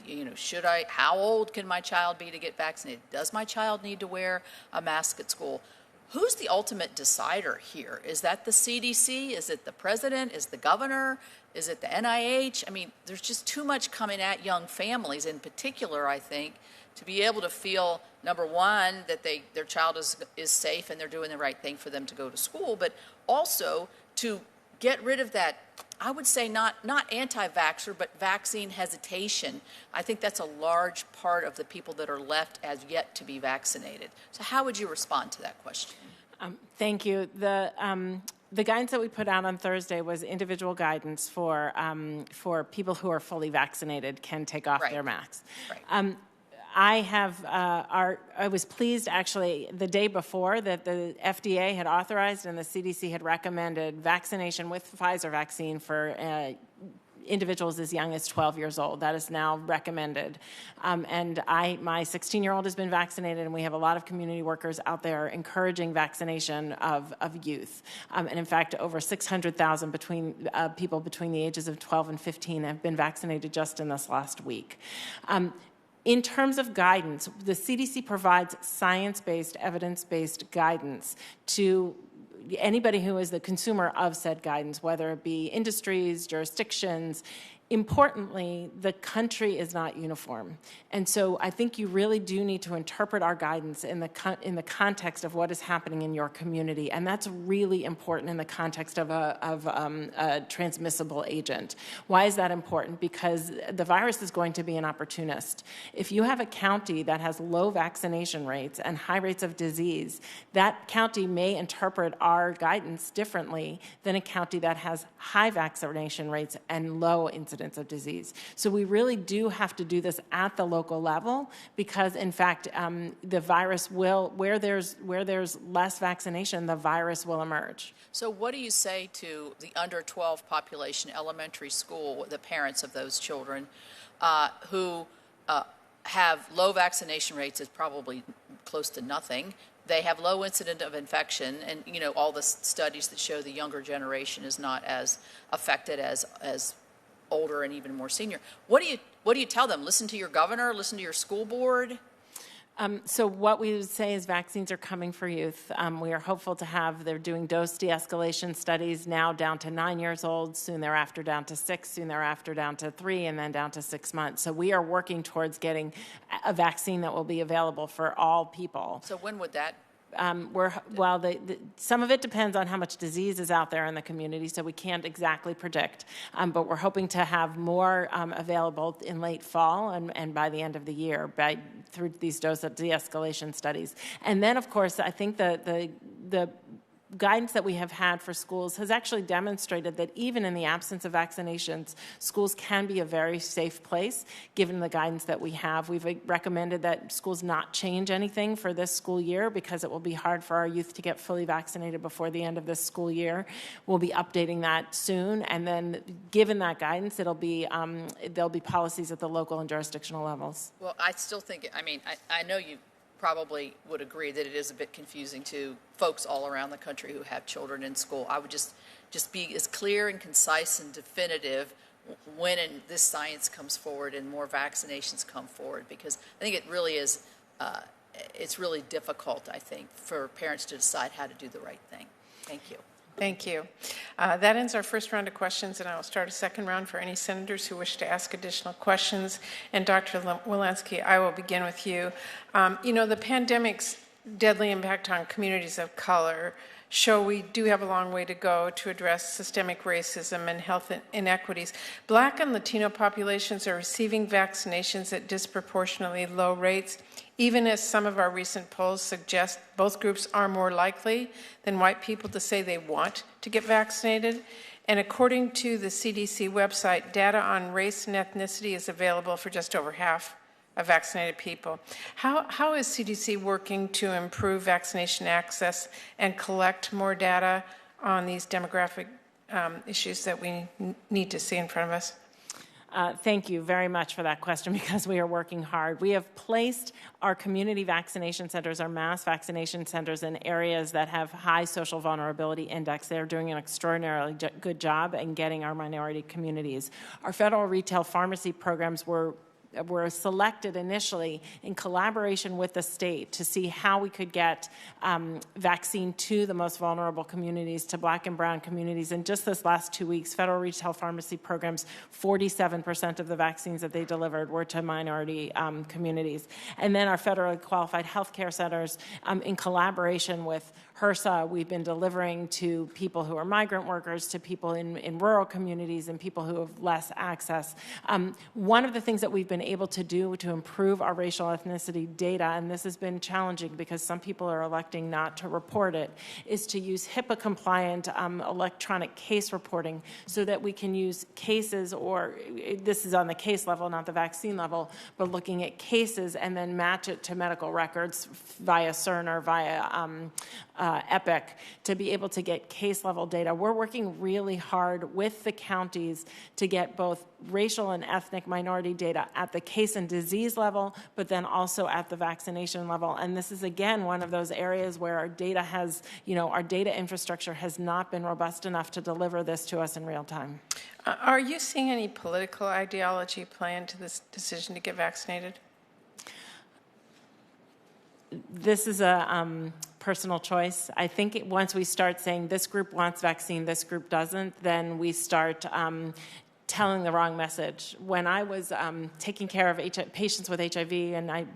How old can my child be to get vaccinated? Does my child need to wear a mask at school? Who's the ultimate decider here? Is that the CDC? Is it the president? Is the governor? Is it the NIH? I mean, there's just too much coming at young families in particular, I think, to be able to feel, number one, that their child is safe and they're doing the right thing for them to go to school, but also to get rid of that, I would say not anti-vaxxer, but vaccine hesitation. I think that's a large part of the people that are left as yet to be vaccinated. So how would you respond to that question? Thank you. The guidance that we put out on Thursday was individual guidance for people who are fully vaccinated can take off their masks. Right. I was pleased actually the day before that the FDA had authorized and the CDC had recommended vaccination with Pfizer vaccine for individuals as young as 12 years old. That is now recommended. And my 16-year-old has been vaccinated, and we have a lot of community workers out there encouraging vaccination of youth. And in fact, over 600,000 people between the ages of 12 and 15 have been vaccinated just in this last week. In terms of guidance, the CDC provides science-based, evidence-based guidance to anybody who is the consumer of said guidance, whether it be industries, jurisdictions. Importantly, the country is not uniform. And so I think you really do need to interpret our guidance in the context of what is happening in your community. And that's really important in the context of a transmissible agent. Why is that important? Because the virus is going to be an opportunist. If you have a county that has low vaccination rates and high rates of disease, that county may interpret our guidance differently than a county that has high vaccination rates and low incidence of disease. So we really do have to do this at the local level because, in fact, the virus will, where there's less vaccination, the virus will emerge. So what do you say to the under 12 population, elementary school, the parents of those children who have low vaccination rates, is probably close to nothing. They have low incident of infection, and all the studies that show the younger generation is not as affected as older and even more senior. What do you tell them? Listen to your governor, listen to your school board? So what we would say is vaccines are coming for youth. We are hopeful to have, they're doing dose de-escalation studies now down to 9 years old, soon thereafter down to 6, soon thereafter down to 3, and then down to 6 months. So we are working towards getting a vaccine that will be available for all people. So when would that? Some of it depends on how much disease is out there in the community, so we can't exactly predict. But we're hoping to have more available in late fall and by the end of the year through these dose de-escalation studies. And then, of course, I think the guidance that we have had for schools has actually demonstrated that even in the absence of vaccinations, schools can be a very safe place, given the guidance that we have. We've recommended that schools not change anything for this school year because it will be hard for our youth to get fully vaccinated before the end of this school year. We'll be updating that soon, and then given that guidance, there'll be policies at the local and jurisdictional levels. Well, I still think, I know you probably would agree that it is a bit confusing to folks all around the country who have children in school. I would just be as clear and concise and definitive when this science comes forward and more vaccinations come forward, because I think it really is, it's really difficult, I think, for parents to decide how to do the right thing. Thank you. Thank you. That ends our first round of questions, and I will start a second round for any senators who wish to ask additional questions. And Dr. Walensky, I will begin with you. The pandemic's deadly impact on communities of color show we do have a long way to go to address systemic racism and health inequities. Black and Latino populations are receiving vaccinations at disproportionately low rates, even as some of our recent polls suggest both groups are more likely than white people to say they want to get vaccinated. And according to the CDC website, data on race and ethnicity is available for just over half of vaccinated people. How is CDC working to improve vaccination access and collect more data on these demographic issues that we need to see in front of us? Thank you very much for that question, because we are working hard. We have placed our community vaccination centers, our mass vaccination centers, in areas that have high social vulnerability index. They're doing an extraordinarily good job in getting our minority communities. Our federal retail pharmacy programs were selected initially in collaboration with the state to see how we could get vaccine to the most vulnerable communities, to Black and brown communities. And just this last 2 weeks, federal retail pharmacy programs, 47% of the vaccines that they delivered were to minority communities. And then our federally qualified healthcare centers, in collaboration with HRSA, we've been delivering to people who are migrant workers, to people in rural communities, and people who have less access. One of the things that we've been able to do to improve our racial ethnicity data, and this has been challenging because some people are electing not to report it, is to use HIPAA-compliant electronic case reporting so that we can use cases, or this is on the case level, not the vaccine level, but looking at cases and then match it to medical records via CERN or via Epic to be able to get case-level data. We're working really hard with the counties to get both racial and ethnic minority data at the case and disease level, but then also at the vaccination level. And this is, again, one of those areas where our data has, our data infrastructure has not been robust enough to deliver this to us in real time. Are you seeing any political ideology play into this decision to get vaccinated? This is a personal choice. I think once we start saying this group wants vaccine, this group doesn't, then we start telling the wrong message. When I was taking care of patients with HIV, and I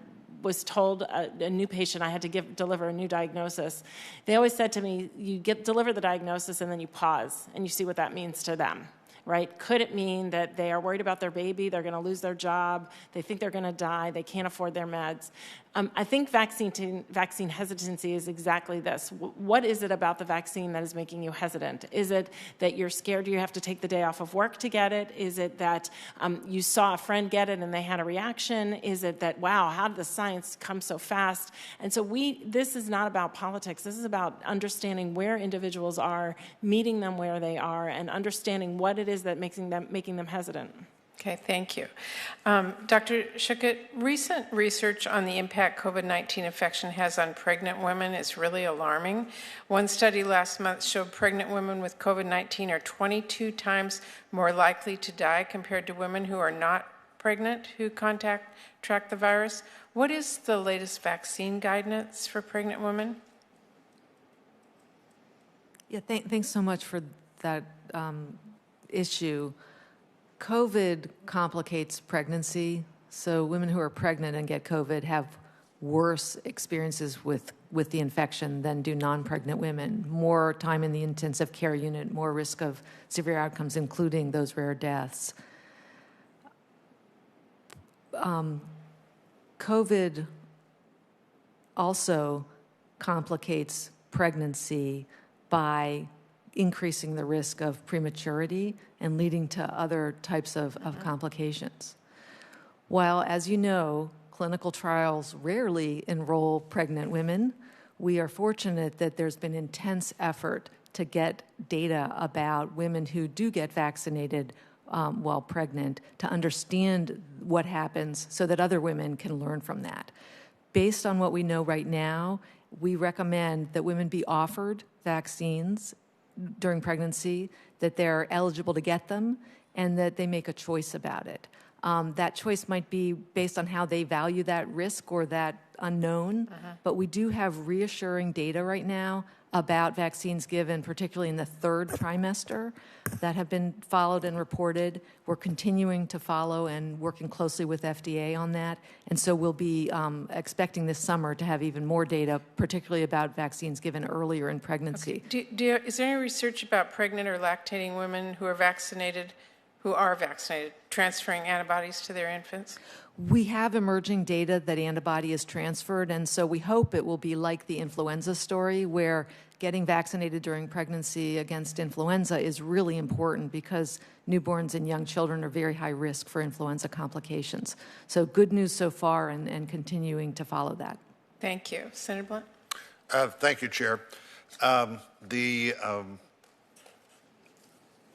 was told a new patient I had to deliver a new diagnosis, they always said to me, you deliver the diagnosis and then you pause and you see what that means to them. Right? Could it mean that they are worried about their baby, they're going to lose their job, they think they're going to die, they can't afford their meds? I think vaccine hesitancy is exactly this. What is it about the vaccine that is making you hesitant? Is it that you're scared you have to take the day off of work to get it? Is it that you saw a friend get it and they had a reaction? Is it that, wow, how did the science come so fast? And so this is not about politics. This is about understanding where individuals are, meeting them where they are, and understanding what it is that making them hesitant. Okay, thank you. Dr. Schuchat, recent research on the impact COVID-19 infection has on pregnant women is really alarming. One study last month showed pregnant women with COVID-19 are 22 times more likely to die compared to women who are not pregnant who track the virus. What is the latest vaccine guidance for pregnant women? Yeah, thanks so much for that issue. COVID complicates pregnancy, so women who are pregnant and get COVID have worse experiences with the infection than do non-pregnant women. More time in the intensive care unit, more risk of severe outcomes, including those rare deaths. COVID also complicates pregnancy by increasing the risk of prematurity and leading to other types of complications. While, as you know, clinical trials rarely enroll pregnant women, we are fortunate that there's been intense effort to get data about women who do get vaccinated while pregnant to understand what happens so that other women can learn from that. Based on what we know right now, we recommend that women be offered vaccines during pregnancy, that they're eligible to get them, and that they make a choice about it. That choice might be based on how they value that risk or that unknown, but we do have reassuring data right now about vaccines given, particularly in the third trimester, that have been followed and reported. We're continuing to follow and working closely with FDA on that, and so we'll be expecting this summer to have even more data, particularly about vaccines given earlier in pregnancy. Okay. Is there any research about pregnant or lactating women who are vaccinated, transferring antibodies to their infants? We have emerging data that antibody is transferred, and so we hope it will be like the influenza story, where getting vaccinated during pregnancy against influenza is really important because newborns and young children are very high risk for influenza complications. So good news so far, and continuing to follow that. Thank you. Senator Blunt? Thank you, Chair. The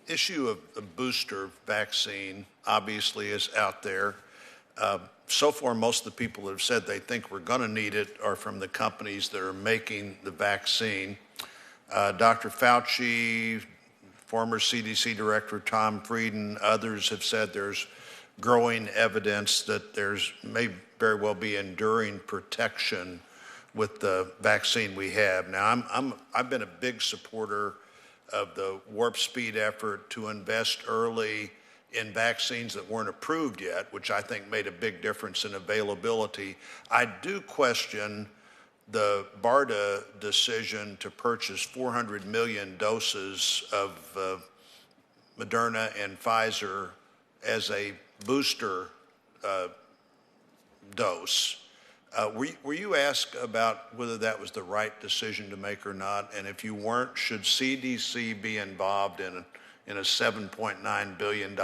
issue of the booster vaccine obviously is out there. So far, most of the people that have said they think we're going to need it are from the companies that are making the vaccine. Dr. Fauci, former CDC Director Tom Frieden, others have said there's growing evidence that there's may very well be enduring protection with the vaccine we have. Now, I've been a big supporter of the warp speed effort to invest early in vaccines that weren't approved yet, which I think made a big difference in availability. I do question the BARDA decision to purchase 400 million doses of Moderna and Pfizer as a booster dose. Were you asked about whether that was the right decision to make or not? And if you weren't, should CDC be involved in a $7.9 billion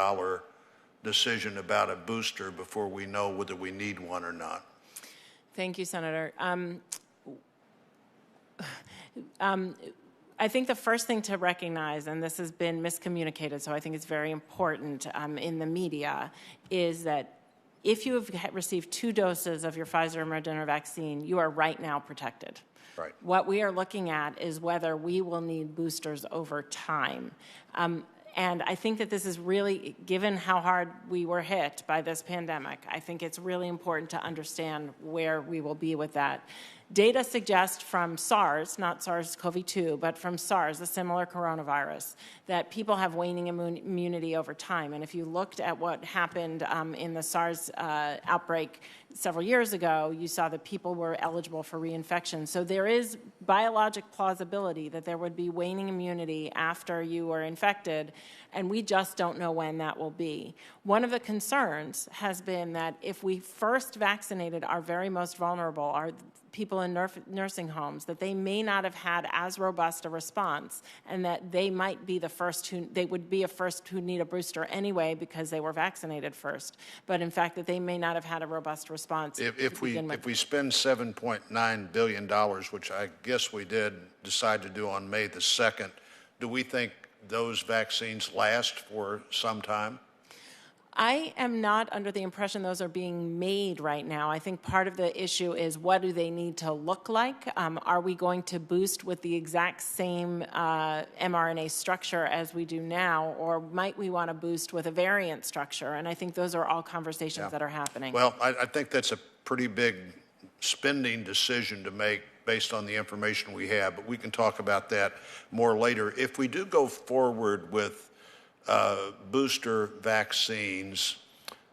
decision about a booster before we know whether we need one or not? Thank you, Senator. I think the first thing to recognize, and this has been miscommunicated, so I think it's very important in the media, is that if you have received 2 doses of your Pfizer or Moderna vaccine, you are right now protected. Right. What we are looking at is whether we will need boosters over time. And I think that this is really, given how hard we were hit by this pandemic, I think it's really important to understand where we will be with that. Data suggest from SARS, not SARS-CoV-2, but from SARS, a similar coronavirus, that people have waning immunity over time. And if you looked at what happened in the SARS outbreak several years ago, you saw that people were eligible for reinfection. So there is biologic plausibility that there would be waning immunity after you were infected, and we just don't know when that will be. One of the concerns has been that if we first vaccinated our very most vulnerable, our people in nursing homes, that they may not have had as robust a response, and that they might be the first who, they would be a first who need a booster anyway because they were vaccinated first. But in fact, that they may not have had a robust response. If we spend $7.9 billion, which I guess we did decide to do on May the 2nd, do we think those vaccines last for some time? I am not under the impression those are being made right now. I think part of the issue is what do they need to look like? Are we going to boost with the exact same mRNA structure as we do now, or might we want to boost with a variant structure? And I think those are all conversations that are happening. Well, I think that's a pretty big spending decision to make based on the information we have, but we can talk about that more later. If we do go forward with booster vaccines,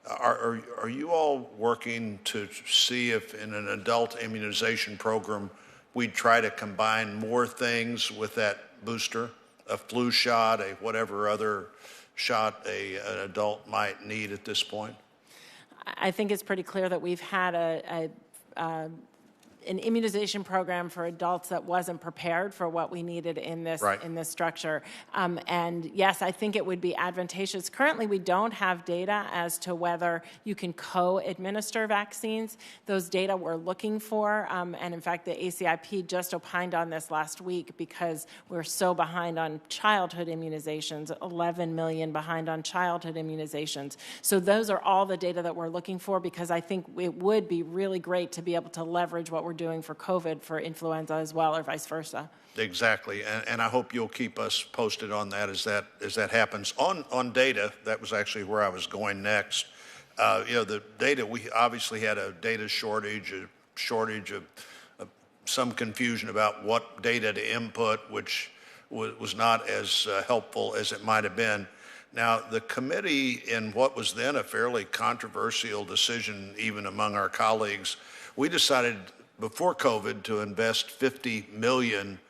are you all working to see if in an adult immunization program we'd try to combine more things with that booster, a flu shot, a whatever other shot an adult might need at this point? I think it's pretty clear that we've had an immunization program for adults that wasn't prepared for what we needed in this in this structure. And yes, I think it would be advantageous. Currently, we don't have data as to whether you can co-administer vaccines. Those data we're looking for, and in fact, the ACIP just opined on this last week because we're so behind on childhood immunizations, 11 million behind on childhood immunizations. So those are all the data that we're looking for, because I think it would be really great to be able to leverage what we're doing for COVID for influenza as well, or vice versa. Exactly, and I hope you'll keep us posted on that as that happens. On data, that was actually where I was going next. The data, we obviously had a data shortage of some confusion about what data to input, which was not as helpful as it might have been. Now, the committee, in what was then a fairly controversial decision even among our colleagues, we decided before COVID to invest $50 million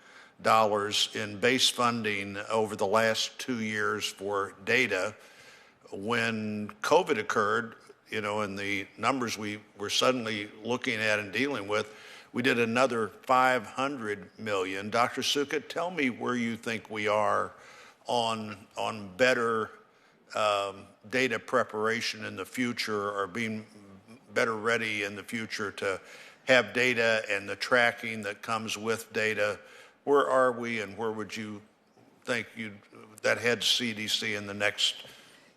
in base funding over the last 2 years for data. When COVID occurred, and the numbers we were suddenly looking at and dealing with, we did another $500 million. Dr. Schuchat, tell me where you think we are on better data preparation in the future, or being better ready in the future to have data and the tracking that comes with data. Where are we, and where would you think that heads CDC in the next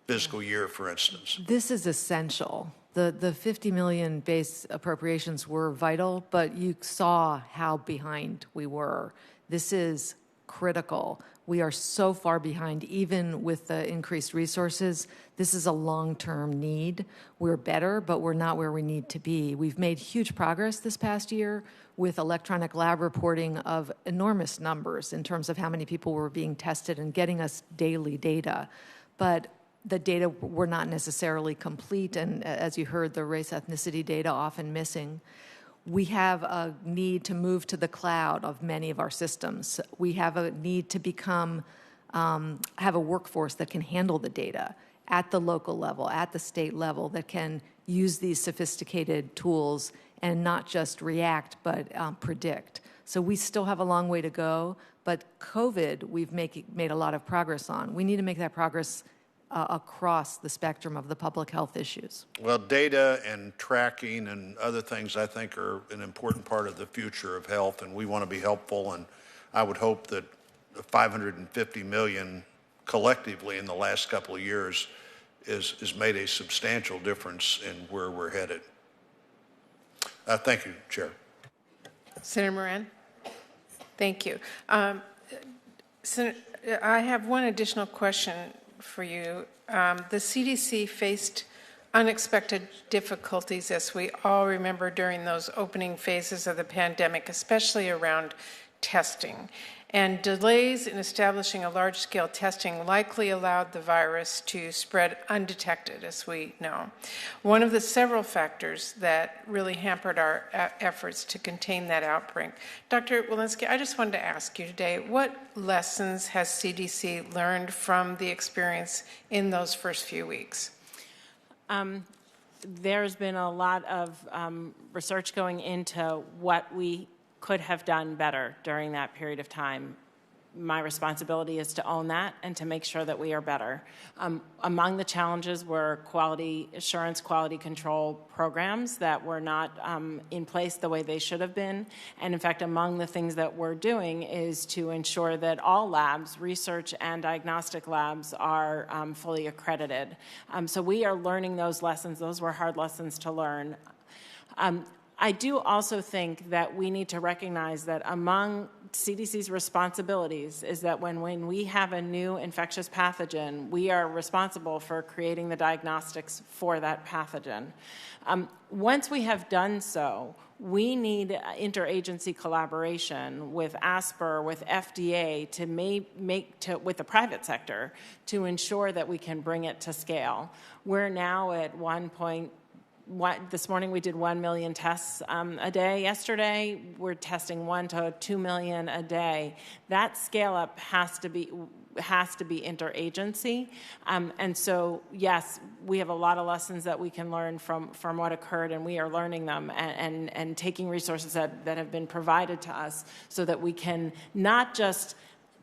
fiscal year, for instance? This is essential. The 50 million base appropriations were vital, but you saw how behind we were. This is critical. We are so far behind, even with the increased resources. This is a long-term need. We're better, but we're not where we need to be. We've made huge progress this past year with electronic lab reporting of enormous numbers in terms of how many people were being tested and getting us daily data. But the data were not necessarily complete, and as you heard, the race ethnicity data often missing. We have a need to move to the cloud of many of our systems. We have a need to become, have a workforce that can handle the data at the local level, at the state level, that can use these sophisticated tools and not just react, but predict. So we still have a long way to go, but COVID, we've made a lot of progress on. We need to make that progress across the spectrum of the public health issues. Well, data and tracking and other things, I think, are an important part of the future of health, and we want to be helpful. And I would hope that the $550 million collectively in the last couple of years has made a substantial difference in where we're headed. Thank you, Chair. Senator Moran? Thank you. Senator, I have one additional question for you. The CDC faced unexpected difficulties, as we all remember, during those opening phases of the pandemic, especially around testing. And delays in establishing a large-scale testing likely allowed the virus to spread undetected, as we know. One of the several factors that really hampered our efforts to contain that outbreak. Dr. Walensky, I just wanted to ask you today, what lessons has CDC learned from the experience in those first few weeks? There's been a lot of research going into what we could have done better during that period of time. my responsibility is to own that and to make sure that we are better. Among the challenges were quality assurance, quality control programs that were not in place the way they should have been. And in fact, among the things that we're doing is to ensure that all labs, research and diagnostic labs, are fully accredited. So we are learning those lessons. Those were hard lessons to learn. I do also think that we need to recognize that among CDC's responsibilities is that when we have a new infectious pathogen, we are responsible for creating the diagnostics for that pathogen. Once we have done so, we need interagency collaboration with ASPR, with FDA, with the private sector to ensure that we can bring it to scale. We're now at this morning we did 1 million tests a day. Yesterday we're testing 1 to 2 million a day. That scale up has to be interagency. And so, yes, we have a lot of lessons that we can learn from what occurred, and we are learning them and taking resources that have been provided to us so that we can not just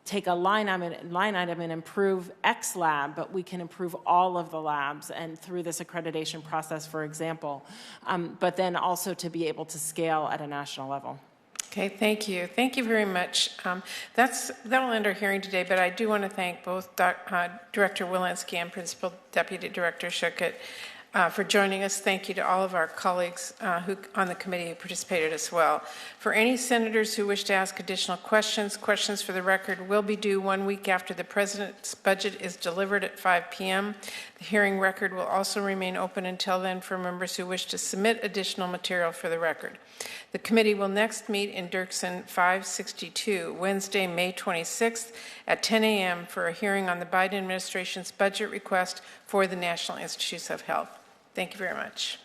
take a line item and improve X lab, but we can improve all of the labs and through this accreditation process, for example, but then also to be able to scale at a national level. Okay, thank you. Thank you very much. That'll end our hearing today, but I do want to thank both Director Walensky and Principal Deputy Director Schuchat for joining us. Thank you to all of our colleagues on the committee who participated as well. For any senators who wish to ask additional questions for the record will be due 1 week after the President's budget is delivered at 5 p.m. The hearing record will also remain open until then for members who wish to submit additional material for the record. The committee will next meet in Dirksen 562, Wednesday, May 26th at 10 a.m. for a hearing on the Biden administration's budget request for the National Institutes of Health. Thank you very much.